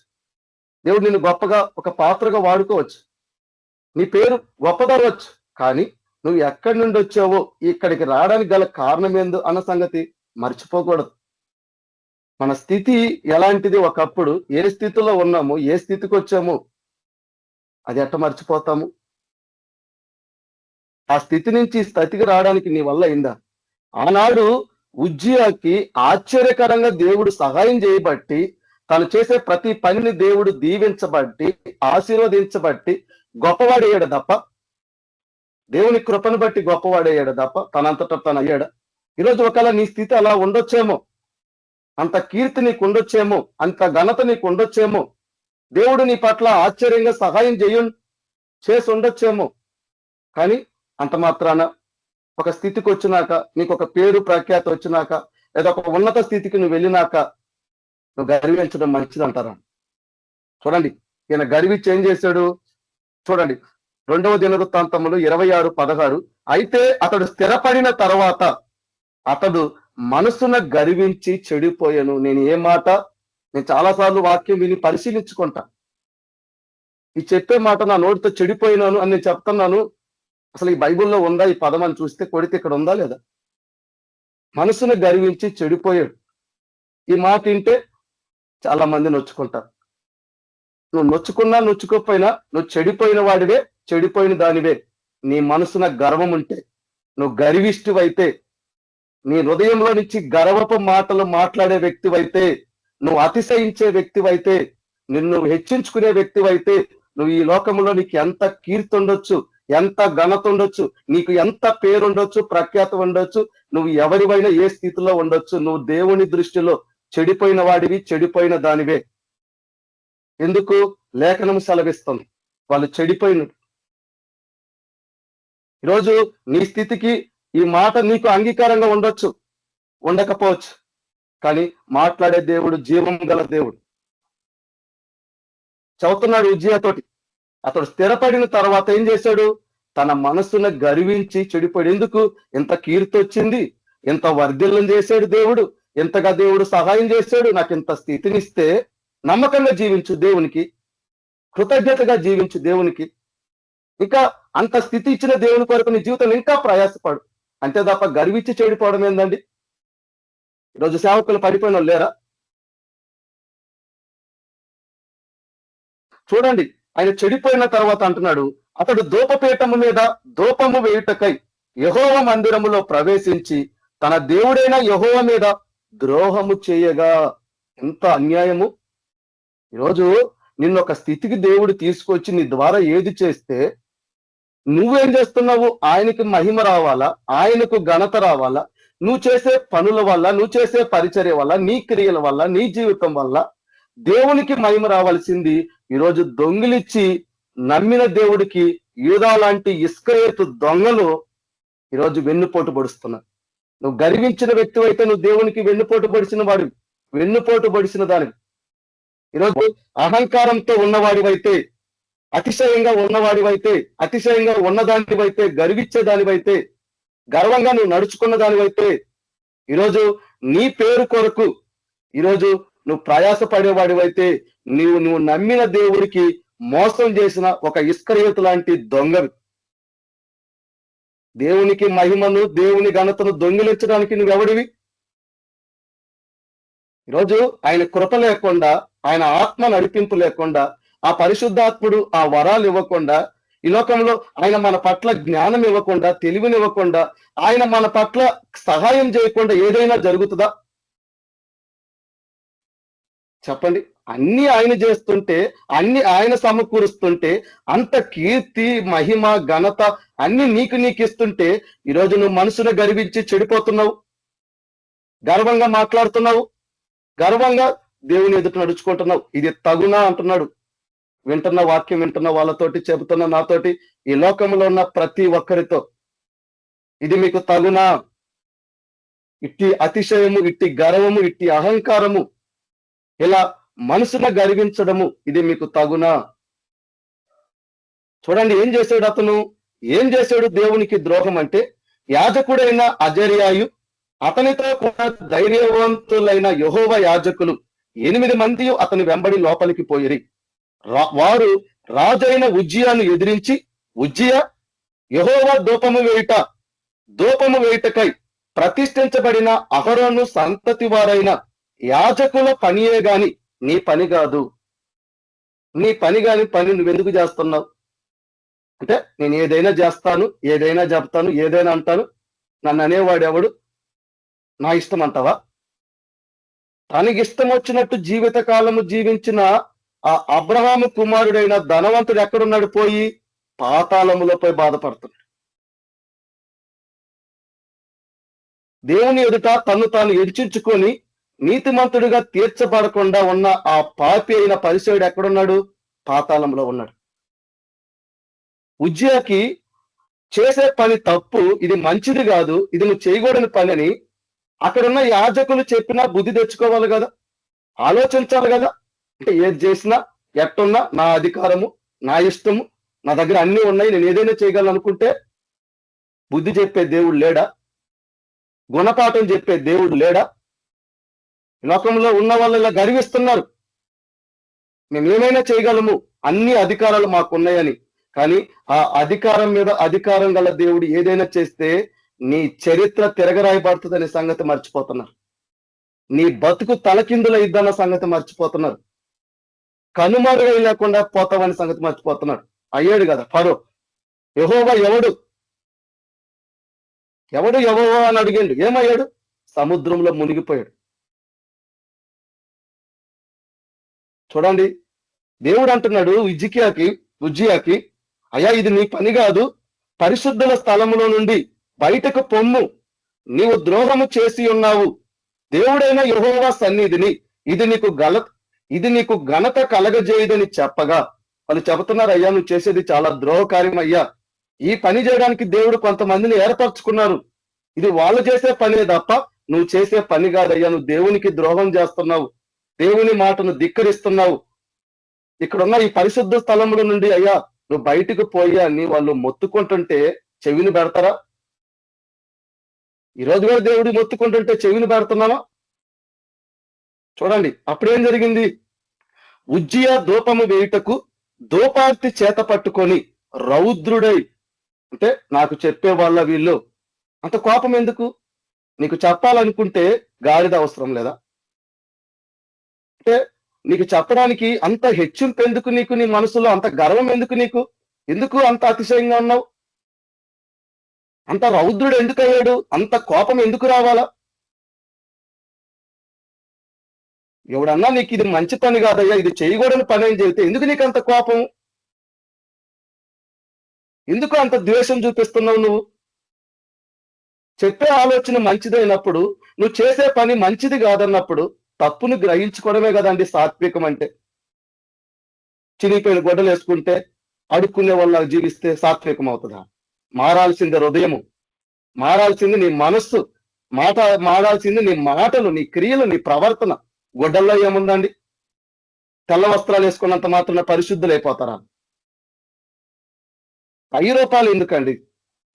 దేవుడు నిన్ను గొప్పగా ఒక పాత్రగా వాడుకోవచ్చు, నీ పేరు గొప్పదవచ్చు. కానీ నువ్వు ఎక్కడి నుండి వచ్చావో, ఇక్కడికి రావడానికి గల కారణం ఏందో అన్న సంగతి మర్చిపోకూడదు. మన స్థితి ఎలాంటిది, ఒకప్పుడు ఏ స్థితిలో ఉన్నామో, ఏ స్థితికి వచ్చామో అది ఎట్ట మర్చిపోతాము? ఆ స్థితి నుంచి స్థితికి రావడానికి నీ వల్ల అయిందా? ఆనాడు ఉజ్జియాకి ఆశ్చర్యకరంగా దేవుడు సహాయం చేయబట్టి, తను చేసే ప్రతి పనిని దేవుడు దీవించబట్టి, ఆశీర్వదించబట్టి గొప్పవాడయ్యాడు తప్ప, దేవుని కృపను బట్టి గొప్పవాడయ్యాడు తప్ప తనంతట తను అయ్యాడా? ఈరోజు ఒకవేళ నీ స్థితి అలా ఉండొచ్చేమో, అంత కీర్తి నీకు ఉండొచ్చేమో, అంత ఘనత నీకు ఉండొచ్చేమో, దేవుడు నీ పట్ల ఆశ్చర్యంగా సహాయం చేసి ఉండొచ్చేమో. కానీ అంత మాత్రాన ఒక స్థితికి వచ్చినాక, నీకు ఒక పేరు ప్రఖ్యాత వచ్చినాక, లేదా ఒక ఉన్నత స్థితికి నువ్వు వెళ్ళినాక నువ్వు గర్వించడం మంచిది అంటారా? చూడండి, ఈయన గర్వించి ఏం చేశాడు? చూడండి, 2వ దినవృత్తాంతములు 26:16. అయితే అతడు స్థిరపడిన తర్వాత అతడు మనసున గర్వించి చెడిపోయాను. నేను చాలాసార్లు వాక్యం విని పరిశీలించుకుంటా. ఈ చెప్పే మాట నా నోటితో చెడిపోయినాను అని నేను చెప్తున్నాను. అసలు ఈ బైబిల్లో ఉందా ఈ పదం అని చూస్తే కొడితే ఇక్కడ ఉందా లేదా? మనసును గర్వించి చెడిపోయాడు. ఈ మాట వింటే చాలా మంది నొచ్చుకుంటారు. నువ్వు నొచ్చుకున్నా నొచ్చుకోకపోయినా నువ్వు చెడిపోయిన వాడివే, చెడిపోయిన దానివే. నీ మనసున గర్వం ఉంటే, నువ్వు గర్విష్ఠువైతే, నీ హృదయంలో నుంచి గర్వపు మాటలు మాట్లాడే వ్యక్తివైతే, నువ్వు అతిశయించే వ్యక్తివైతే, నిన్ను హెచ్చించుకునే వ్యక్తివైతే, నువ్వు ఈ లోకంలో నీకు ఎంత కీర్తి ఉండొచ్చు, ఎంత ఘనత ఉండొచ్చు, నీకు ఎంత పేరు ఉండొచ్చు, ప్రఖ్యాత ఉండొచ్చు, నువ్వు ఎవరివైనా ఏ స్థితిలో ఉండొచ్చు, నువ్వు దేవుని దృష్టిలో చెడిపోయిన వాడివి, చెడిపోయిన దానివే. ఎందుకు? లేఖనం సెలవిస్తుంది. వాళ్ళు చెడిపోయినట్టు. ఈరోజు నీ స్థితికి ఈ మాట నీకు అంగీకారంగా ఉండొచ్చు, ఉండకపోవచ్చు, కానీ మాట్లాడే దేవుడు జీవం గల దేవుడు. చదువుతున్నాడు ఉజ్జియాతోటి. అతడు స్థిరపడిన తర్వాత ఏం చేశాడు? తన మనసును గర్వించి చెడిపోయాడు. ఎందుకు? ఇంత కీర్తి వచ్చింది, ఇంత వర్ధిల్లం చేశాడు దేవుడు, ఎంతగా దేవుడు సహాయం చేశాడు, నాకు ఇంత స్థితినిస్తే నమ్మకంగా జీవించు దేవునికి, కృతజ్ఞతగా జీవించు దేవునికి, ఇంకా అంత స్థితి ఇచ్చిన దేవుని కొరకు నీ జీవితం ఇంకా ప్రయాసపడు. అంతే తప్ప గర్వించి చెడిపోవడం ఏందండి? ఈరోజు సేవకులు పడిపోయిన వాళ్ళు లేరా? చూడండి, ఆయన చెడిపోయిన తర్వాత అంటున్నాడు, అతడు ధూపపీఠము మీద ధూపము వేయుటకై యెహోవా మందిరములో ప్రవేశించి తన దేవుడైన యెహోవా మీద ద్రోహము చేయగా. ఎంత అన్యాయము! ఈరోజు నిన్ను ఒక స్థితికి దేవుడు తీసుకొచ్చి నీ ద్వారా ఏది చేస్తే నువ్వేం చేస్తున్నావు? ఆయనకి మహిమ రావాలా, ఆయనకు ఘనత రావాలా, నువ్వు చేసే పనుల వల్ల, నువ్వు చేసే పరిచర్య వల్ల, నీ క్రియల వల్ల, నీ జీవితం వల్ల దేవునికి మహిమ రావాల్సింది ఈరోజు దొంగిలిచ్చి నమ్మిన దేవుడికి యూదా లాంటి ఇస్కరేతు దొంగలు ఈరోజు వెన్నుపోటు పొడుస్తున్నారు. నువ్వు గర్వించిన వ్యక్తి అయితే నువ్వు దేవునికి వెన్నుపోటు పొడిచిన వాడివి, వెన్నుపోటు పొడిచిన దానివి. ఈరోజు అహంకారంతో ఉన్నవాడివైతే, అతిశయంగా ఉన్నవాడివైతే, అతిశయంగా ఉన్నదానివైతే, గర్వించే దానివైతే, గర్వంగా నువ్వు నడుచుకున్న దానివైతే ఈరోజు నీ పేరు కొరకు ఈరోజు నువ్వు ప్రయాస పడేవాడివైతే నువ్వు నమ్మిన దేవుడికి మోసం చేసిన ఒక ఇస్కరియోతు లాంటి దొంగవి. దేవునికి మహిమను, దేవుని ఘనతను దొంగిలించడానికి నువ్వెవడివి? ఈరోజు ఆయన కృప లేకుండా, ఆయన ఆత్మ నడిపింపు లేకుండా, ఆ పరిశుద్ధాత్ముడు ఆ వరాలు ఇవ్వకుండా, ఈ లోకంలో ఆయన మన పట్ల జ్ఞానం ఇవ్వకుండా, తెలివినివ్వకుండా, ఆయన మన పట్ల సహాయం చేయకుండా ఏదైనా జరుగుతుందా? చెప్పండి. అన్ని ఆయన చేస్తుంటే, అన్ని ఆయన సమకూరుస్తుంటే, అంత కీర్తి, మహిమ, ఘనత అన్ని నీకు ఇస్తుంటే ఈరోజు నువ్వు మనసును గర్వించి చెడిపోతున్నావు, గర్వంగా మాట్లాడుతున్నావు, గర్వంగా దేవుని ఎదుట నడుచుకుంటున్నావు. ఇది తగునా అంటున్నాడు. వింటున్న వాక్యం వింటున్న వాళ్ళతోటి, చెబుతున్న నాతోటి, ఈ లోకంలో ఉన్న ప్రతి ఒక్కరితో, ఇది మీకు తగునా? ఇట్టి అతిశయము, ఇట్టి గర్వము, ఇట్టి అహంకారము, ఇలా మనసును గర్వించడము, ఇది మీకు తగునా? చూడండి ఏం చేశాడు అతను, ఏం చేశాడు దేవునికి ద్రోహం అంటే, యాజకుడైన అజర్యాయు, అతనితో కూడా ధైర్యవంతులైన యెహోవా యాజకులు 8 మంది అతని వెంబడి లోపలికి పోయిరి. వారు రాజైన ఉజ్జియాను ఎదిరించి, ఉజ్జియా, యెహోవా ధూపము వేయుటకై ప్రతిష్ఠించబడిన అహరోను సంతతి వారైన యాజకుల పనియే గాని నీ పని కాదు, నీ పని కాని పని నువ్వెందుకు చేస్తున్నావు? అంటే నేను ఏదైనా చేస్తాను, ఏదైనా చెప్తాను, ఏదైనా అంటాను, నన్ను అనేవాడు ఎవడు? నా ఇష్టం అంటావా? తనకి ఇష్టం వచ్చినట్టు జీవిత కాలము జీవించిన ఆ అబ్రహాము కుమారుడైన ధనవంతుడు ఎక్కడున్నాడు? పోయి పాతాళములో పోయి బాధపడుతున్నాడు. దేవుని ఎదుట తను తాను ఎడిచించుకొని నీతిమంతుడిగా తీర్చబడకుండా ఉన్న ఆ పాపి అయిన పరిసయుడు ఎక్కడున్నాడు? పాతాళంలో ఉన్నాడు. ఉజ్జియాకి చేసే పని తప్పు, ఇది మంచిది కాదు, ఇది నువ్వు చేయకూడని పని అని అక్కడున్న యాజకులు చెప్పినా బుద్ధి తెచ్చుకోవాలి కదా, ఆలోచించాలి కదా. అంటే ఏది చేసినా, ఎట్టున్నా నా అధికారము, నా ఇష్టము, నా దగ్గర అన్ని ఉన్నాయి, నేను ఏదైనా చేయగలను అనుకుంటే బుద్ధి చెప్పే దేవుడు లేడా? గుణపాఠం చెప్పే దేవుడు లేడా? లోకంలో ఉన్న వాళ్ళు ఇలా గర్విస్తున్నారు, మేము ఏమైనా చేయగలము, అన్ని అధికారాలు మాకున్నాయని. కానీ ఆ అధికారం మీద అధికారం గల దేవుడు ఏదైనా చేస్తే నీ చరిత్ర తిరగరాయబడుతుందనే సంగతి మర్చిపోతున్నారు. నీ బతుకు తలకిందులైద్దన్న సంగతి మర్చిపోతున్నారు. కనుమరుగై లేకుండా పోతామని సంగతి మర్చిపోతున్నాడు. అయ్యాడు కదా ఫరో. యెహోవా ఎవడు యెహోవా అని అడిగాడు. ఏమయ్యాడు? సముద్రంలో మునిగిపోయాడు. చూడండి, దేవుడు అంటున్నాడు ఉజ్జియాకి, అయ్యా ఇది నీ పని కాదు, పరిశుద్ధుల స్థలములో నుండి బయటకు పొమ్ము, నీవు ద్రోహము చేసి ఉన్నావు, దేవుడైన యెహోవా సన్నిధిని, ఇది ఇది నీకు ఘనత కలగజేయదని చెప్పగా వాళ్ళు చెబుతున్నారు, అయ్యా నువ్వు చేసేది చాలా ద్రోహకార్యం అయ్యా, ఈ పని చేయడానికి దేవుడు కొంతమందిని ఏర్పరచుకున్నారు, ఇది వాళ్ళు చేసే పనే తప్ప నువ్వు చేసే పని కాదయ్యా, నువ్వు దేవునికి ద్రోహం చేస్తున్నావు, దేవుని మాటను ధిక్కరిస్తున్నావు. ఇక్కడున్న ఈ పరిశుద్ధ స్థలముల నుండి అయ్యా నువ్వు బయటకు పోయా అని వాళ్ళు మొత్తుకుంటుంటే చెవిని పెడతారా? ఈరోజు కూడా దేవుడు మొత్తుకుంటుంటే చెవిని పెడుతున్నామా? చూడండి అప్పుడేం జరిగింది, ఉజ్జియా ధూపము వేయుటకు ధూపార్తి చేత పట్టుకొని రౌద్రుడై, అంటే నాకు చెప్పే వాళ్ళ వీళ్ళు, అంత కోపం ఎందుకు? నీకు చెప్పాలనుకుంటే గాడిద అవసరం లేదా? అంటే నీకు చెప్పడానికి అంత హెచ్చింపు ఎందుకు నీకు? నీ మనసులో అంత గర్వం ఎందుకు నీకు? ఎందుకు అంత అతిశయంగా ఉన్నావు? అంత రౌద్రుడు ఎందుకు అయ్యాడు? అంత కోపం ఎందుకు రావాలా? ఎవడన్నా నీకు ఇది మంచి పని కాదయ్యా, ఇది చేయకూడని పని అని చెబితే ఎందుకు నీకు అంత కోపం? ఎందుకు అంత ద్వేషం చూపిస్తున్నావు? నువ్వు చెప్పే ఆలోచన మంచిదైనప్పుడు, నువ్వు చేసే పని మంచిది కాదన్నప్పుడు తప్పును గ్రహించుకోవడమే కదండి సాత్వికం అంటే. చినిపోయిన గొడ్డలు వేసుకుంటే అడుక్కునే వాళ్ళ జీవిస్తే సాత్వికం అవుతుందా? మారాల్సింది హృదయము, మారాల్సింది నీ మనస్సు, మారాల్సింది నీ మాటలు, నీ క్రియలు, నీ ప్రవర్తన. గొడ్డల్లో ఏముందండి? తెల్ల వస్త్రాలు వేసుకున్నంత మాత్రం పరిశుద్ధులు అయిపోతారా? 10 రూపాయలు ఎందుకండి?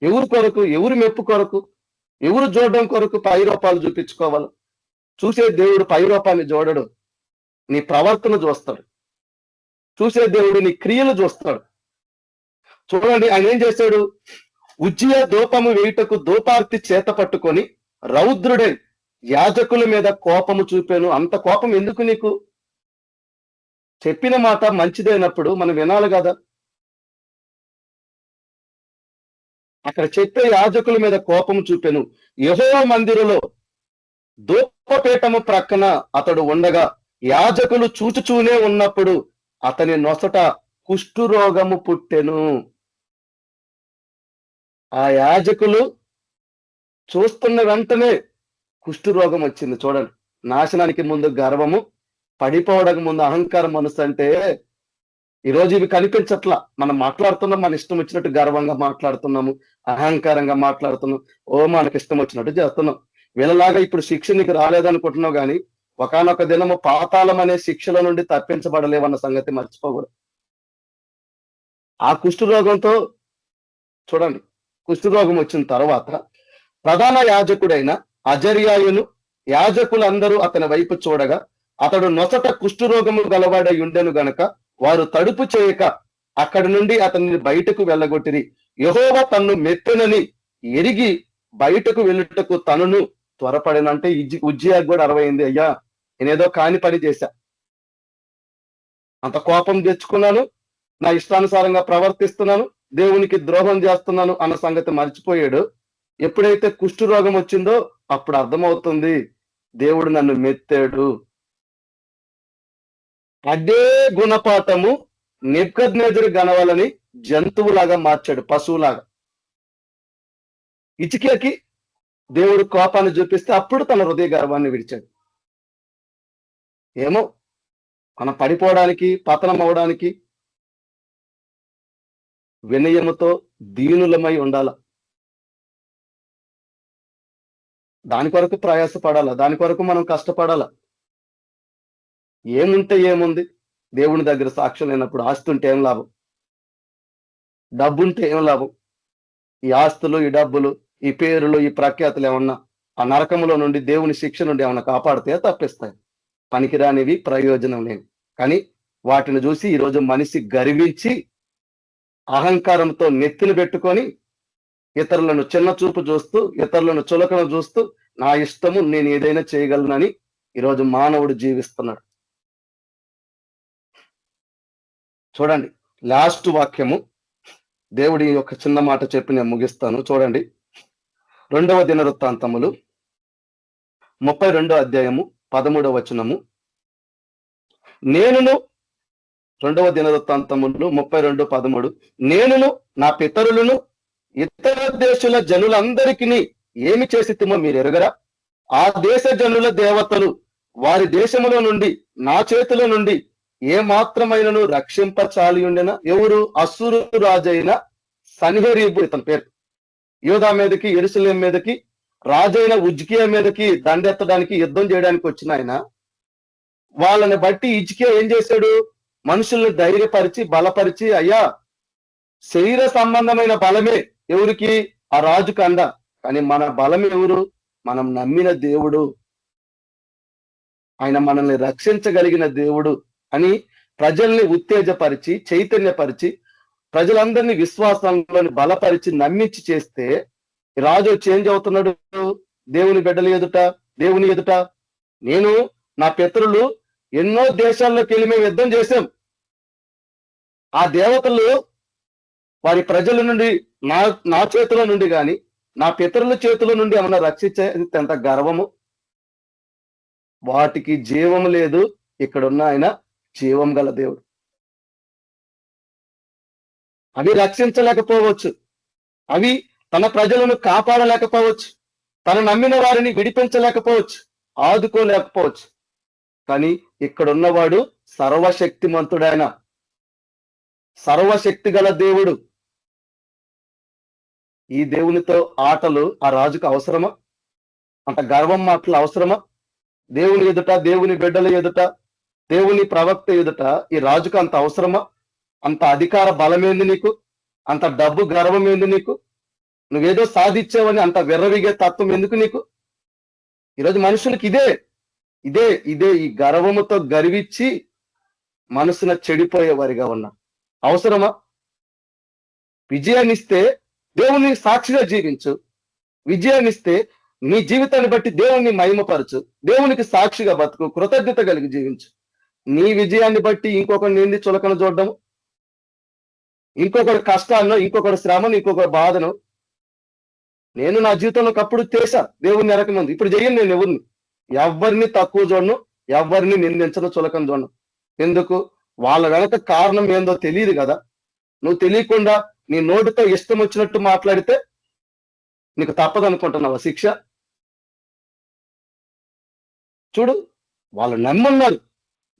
ఎవరి కొరకు, ఎవరి మెప్పు కొరకు, ఎవరు చూడడం కొరకు 10 రూపాయలు చూపించుకోవాలి? చూసే దేవుడు 10 రూపాయలు చూడడు, నీ ప్రవర్తన చూస్తాడు. చూసే దేవుడు నీ క్రియలు చూస్తాడు. చూడండి ఆయన ఏం చేశాడు, ఉజ్జియా ధూపము వేయుటకు ధూపార్తి చేత పట్టుకొని రౌద్రుడే యాజకుల మీద కోపము చూపాను. అంత కోపం ఎందుకు నీకు? చెప్పిన మాట మంచిదైనప్పుడు మనం వినాలి కదా. అక్కడ చెప్పే యాజకుల మీద కోపము చూపాను. యెహోవా మందిరలో ధూపపీఠము ప్రక్కన అతడు ఉండగా యాజకులు చూచుచూనే ఉన్నప్పుడు అతని నొసట కుష్ఠురోగము పుట్టెను. ఆ యాజకులు చూస్తున్న వెంటనే కుష్ఠురోగం వచ్చింది. చూడండి, నాశనానికి ముందు గర్వము, పడిపోవడానికి ముందు అహంకారం మనసు. అంటే ఈరోజు ఇవి కనిపించట్లా. మనం మాట్లాడుతున్నాం, మన ఇష్టం వచ్చినట్టు గర్వంగా మాట్లాడుతున్నాము, అహంకారంగా మాట్లాడుతున్నాం, మనకి ఇష్టం వచ్చినట్టు చేస్తున్నాం. వీళ్ళలాగా ఇప్పుడు శిక్ష నీకు రాలేదనుకుంటున్నావు, కానీ ఒకానొక దినము పాతాళం అనే శిక్షల నుండి తప్పించబడలేవన్న సంగతి మర్చిపోకూడదు. ఆ కుష్ఠరోగంతో చూడండి, కుష్ఠరోగం వచ్చిన తర్వాత ప్రధాన యాజకుడైన అజర్యాయును యాజకులందరూ అతని వైపు చూడగా అతడు నొసట కుష్ఠరోగము గలవాడై ఉండెను గనక వారు తడుపు చేయక అక్కడి నుండి అతన్ని బయటకు వెళ్ళగొట్టిరి. యెహోవా తన్ను మెత్తెనని ఎరిగి బయటకు వెళ్ళుటకు తనను త్వరపడినంటే ఉజ్జియాకు కూడా 60 అయింది. అయ్యా నేనేదో కాని పని చేశా, అంత కోపం తెచ్చుకున్నాను, నా ఇష్టానుసారంగా ప్రవర్తిస్తున్నాను, దేవునికి ద్రోహం చేస్తున్నాను అన్న సంగతి మర్చిపోయాడు. ఎప్పుడైతే కుష్ఠరోగం వచ్చిందో అప్పుడు అర్థమవుతుంది, దేవుడు నన్ను మెత్తాడు. అదే గుణపాఠము నెబుకద్నెజరు గనవాలని జంతువులాగా మార్చాడు, పశువులాగా. హిజ్కియాకి దేవుడు కోపాన్ని చూపిస్తే అప్పుడు తన హృదయ గర్వాన్ని విడిచాడు. ఏమో మనం పడిపోవడానికి, పతనం అవడానికి వినయముతో దీనులమై ఉండాల. దాని కొరకు ప్రయాసపడాల, దాని కొరకు మనం కష్టపడాల. ఏముంటే ఏముంది, దేవుని దగ్గర సాక్ష్యం లేనప్పుడు. ఆస్తి ఉంటే ఏం లాభం, డబ్బుంటే ఏం లాభం? ఈ ఆస్తులు, ఈ డబ్బులు, ఈ పేరులు, ఈ ప్రఖ్యాతులు ఏమన్నా ఆ నరకములో నుండి, దేవుని శిక్ష నుండి ఏమన్నా కాపాడితే తప్పిస్తాయి. పనికిరానివి, ప్రయోజనం లేని. కానీ వాటిని చూసి ఈరోజు మనిషి గర్వించి అహంకారంతో నెత్తిని పెట్టుకొని ఇతరులను చిన్న చూపు చూస్తూ, ఇతరులను చులకన చూస్తూ, నా ఇష్టము, నేను ఏదైనా చేయగలనని ఈరోజు మానవుడు జీవిస్తున్నాడు. చూడండి లాస్ట్ వాక్యము, దేవుడి యొక్క చిన్న మాట చెప్పి నేను ముగిస్తాను. చూడండి 2వ దినవృత్తాంతములు 32వ అధ్యాయము 13వ వచనము. నేనును 2వ దినవృత్తాంతములు 32:13 నేనును నా పితరులను ఇతర దేశుల జనులందరికీ ఏమి చేసితిమో మీరు ఎరుగరా? ఆ దేశ జనుల దేవతలు వారి దేశములో నుండి నా చేతిలో నుండి ఏ మాత్రమైనను రక్షింపచాలి ఉండెనా? ఎవరు? అస్సురు రాజైన సన్హెరీబు ఇతని పేరు. యూదా మీదకి, యెరూషలేం మీదకి, రాజైన ఉజ్కియా మీదకి దండెత్తడానికి, యుద్ధం చేయడానికి వచ్చిన ఆయన వాళ్ళని బట్టి ఇజ్కియా ఏం చేశాడు? మనుషుల్ని ధైర్యపరిచి బలపరిచి, అయ్యా శరీర సంబంధమైన బలమే ఎవరికి? ఆ రాజు కండ. కానీ మన బలం ఎవరు? మనం నమ్మిన దేవుడు, ఆయన మనల్ని రక్షించగలిగిన దేవుడు అని ప్రజల్ని ఉత్తేజపరిచి, చైతన్యపరిచి, ప్రజలందరినీ విశ్వాసంలోని బలపరిచి నమ్మించి చేస్తే రాజు చేంజ్ అవుతున్నాడు. దేవుని బిడ్డల ఎదుట, దేవుని ఎదుట, నేను నా పితరులు ఎన్నో దేశాల్లోకి వెళ్ళి మేము యుద్ధం చేశాం, ఆ దేవతలు వారి ప్రజల నుండి నా చేతుల నుండి గాని నా పితరుల చేతుల నుండి ఏమన్నా రక్షించే ఎంత గర్వము. వాటికి జీవము లేదు, ఇక్కడున్న ఆయన జీవం గల దేవుడు. అవి రక్షించలేకపోవచ్చు, అవి తన ప్రజలను కాపాడలేకపోవచ్చు, తన నమ్మిన వారిని విడిపించలేకపోవచ్చు, ఆదుకోలేకపోవచ్చు. కానీ ఇక్కడున్నవాడు సర్వశక్తిమంతుడైన, సర్వశక్తి గల దేవుడు. ఈ దేవునితో ఆటలు ఆ రాజుకు అవసరమా? అంత గర్వం మాటలు అవసరమా? దేవుని ఎదుట, దేవుని బిడ్డల ఎదుట, దేవుని ప్రవక్త ఎదుట ఈ రాజుకు అంత అవసరమా? అంత అధికార బలమేంది నీకు? అంత డబ్బు గర్వం ఏంది నీకు? నువ్వేదో సాధించావని అంత విర్రవిగే తత్వం ఎందుకు నీకు? ఈరోజు మనుషులకి ఇదే ఇదే ఇదే ఈ గర్వముతో గర్వించి మనసున చెడిపోయేవారిగా ఉన్నారు. అవసరమా? విజయాన్నిస్తే దేవుని సాక్షిగా జీవించు. విజయాన్నిస్తే నీ జీవితాన్ని బట్టి దేవుణ్ణి మహిమపరచు, దేవునికి సాక్షిగా బతుకు, కృతజ్ఞత కలిగి జీవించు. నీ విజయాన్ని బట్టి ఇంకొకరిని నింది చులకన చూడడం, ఇంకొకరి కష్టాలను, ఇంకొకరి శ్రమను, ఇంకొకరి బాధను నేను నా జీవితంలో ఒకప్పుడు చేశా. దేవుణ్ణి ఎరకముందు ఇప్పుడు చెయ్యను. నేను ఎవరిని తక్కువ చూడను, ఎవరిని నిందించను, చులకన చూడను. ఎందుకు? వాళ్ళ వెనక కారణం ఏందో తెలియదు కదా. నువ్వు తెలియకుండా నీ నోటితో ఇష్టం వచ్చినట్టు మాట్లాడితే నీకు తప్పదనుకుంటున్నావా శిక్ష? చూడు, వాళ్ళు నమ్మున్నారు,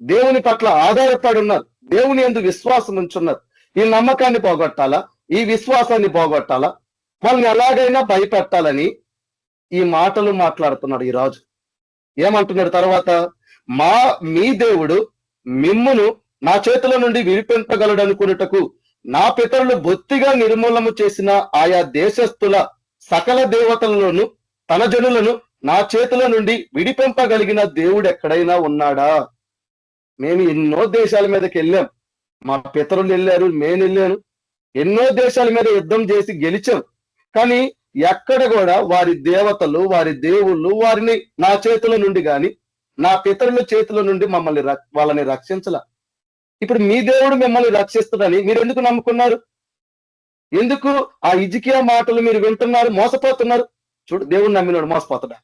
దేవుని పట్ల ఆధారపడి ఉన్నారు, దేవుని యందు విశ్వాసం ఉంచున్నారు. ఈ నమ్మకాన్ని పోగొట్టాలా, ఈ విశ్వాసాన్ని పోగొట్టాలా, వాళ్ళని ఎలాగైనా భయపెట్టాలని ఈ మాటలు మాట్లాడుతున్నాడు ఈ రాజు. ఏమంటున్నాడు తర్వాత? మీ దేవుడు మిమ్మును నా చేతుల నుండి విడిపించగలడు అనుకున్నటకు నా పితరులు బొత్తిగా నిర్మూలము చేసిన ఆయా దేశస్థుల సకల దేవతలలోను తన జనులను నా చేతుల నుండి విడిపింపగలిగిన దేవుడు ఎక్కడైనా ఉన్నాడా? మేము ఎన్నో దేశాల మీదకి వెళ్ళాం, మా పితరులు వెళ్ళారు, నేను వెళ్ళాను, ఎన్నో దేశాల మీద యుద్ధం చేసి గెలిచాం. కానీ ఎక్కడ కూడా వారి దేవతలు, వారి దేవుళ్ళు వారిని నా చేతుల నుండి గాని నా పితరుల చేతుల నుండి వాళ్ళని రక్షించలా. ఇప్పుడు మీ దేవుడు మిమ్మల్ని రక్షిస్తాడని మీరు ఎందుకు నమ్ముకున్నారు? ఎందుకు ఆ హిజ్కియా మాటలు మీరు వింటున్నారు, మోసపోతున్నారు? చూడు, దేవుడు నమ్మినోడు మోసపోతాడా?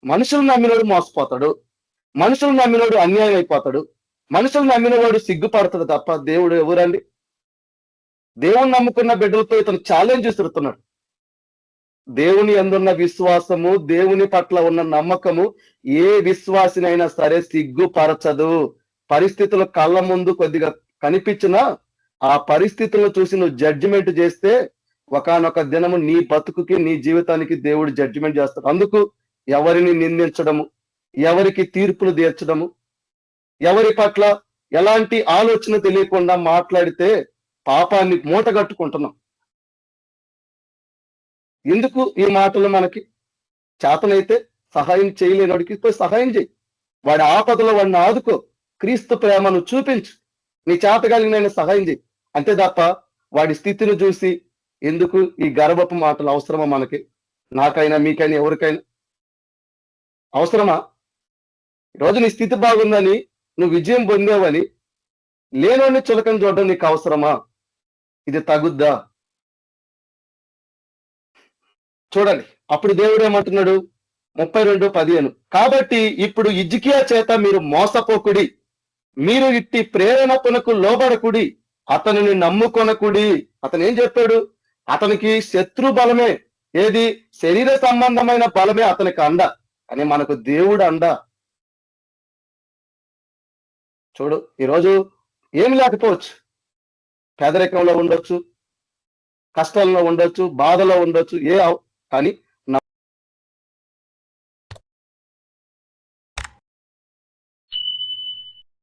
మనుషులు నమ్మినోడు మోసపోతాడు, మనుషులు నమ్మినోడు అన్యాయం అయిపోతాడు, మనుషులు నమ్మినవాడు సిగ్గుపడతాడు తప్ప దేవుడు ఎవరండి? దేవుని నమ్ముకున్న బిడ్డలతో ఇతను ఛాలెంజ్ విసురుతున్నాడు. దేవుని యందున్న విశ్వాసము, దేవుని పట్ల ఉన్న నమ్మకము ఏ విశ్వాసినైనా సరే సిగ్గుపరచదు. పరిస్థితులు కళ్ళ ముందు కొద్దిగా కనిపించినా ఆ పరిస్థితులను చూసి నువ్వు జడ్జిమెంట్ చేస్తే ఒకానొక దినము నీ బతుకుకి, నీ జీవితానికి దేవుడు జడ్జిమెంట్ చేస్తాడు. అందుకు ఎవరిని నిందించడము, ఎవరికి తీర్పులు తీర్చడము, ఎవరి పట్ల ఎలాంటి ఆలోచన తెలియకుండా మాట్లాడితే పాపాన్ని మూటగట్టుకుంటున్నాం. ఎందుకు ఈ మాటలు? మనకి చేతనైతే సహాయం చేయలేనివాడికి పోయి సహాయం చేయి, వాడి ఆపదలో వాడిని ఆదుకో, క్రీస్తు ప్రేమను చూపించు, నీ చేత కలిగిన సహాయం చేయి. అంతే తప్ప వాడి స్థితిని చూసి ఎందుకు ఈ గర్వపు మాటలు అవసరమా? మనకి, నాకైనా, మీకైనా, ఎవరికైనా అవసరమా? ఈరోజు నీ స్థితి బాగుందని, నువ్వు విజయం పొందావని లేనోని చులకన చూడడం నీకు అవసరమా? ఇది తగుద్దా? చూడండి, అప్పుడు దేవుడు ఏమంటున్నాడు? 32:15 కాబట్టి ఇప్పుడు హిజ్కియా చేత మీరు మోసపోకుడి, మీరు ఇట్టి ప్రేరణపునకు లోబడకుడి, అతనిని నమ్ముకొనకుడి. అతను ఏం చెప్పాడు? అతనికి శత్రు బలమే, ఏది శరీర సంబంధమైన బలమే అతనికి అండ. అని మనకు దేవుడు అండ. చూడు, ఈరోజు ఏమి లేకపోవచ్చు, పేదరికంలో ఉండొచ్చు, కష్టాల్లో ఉండొచ్చు, బాధలో ఉండొచ్చు, కానీ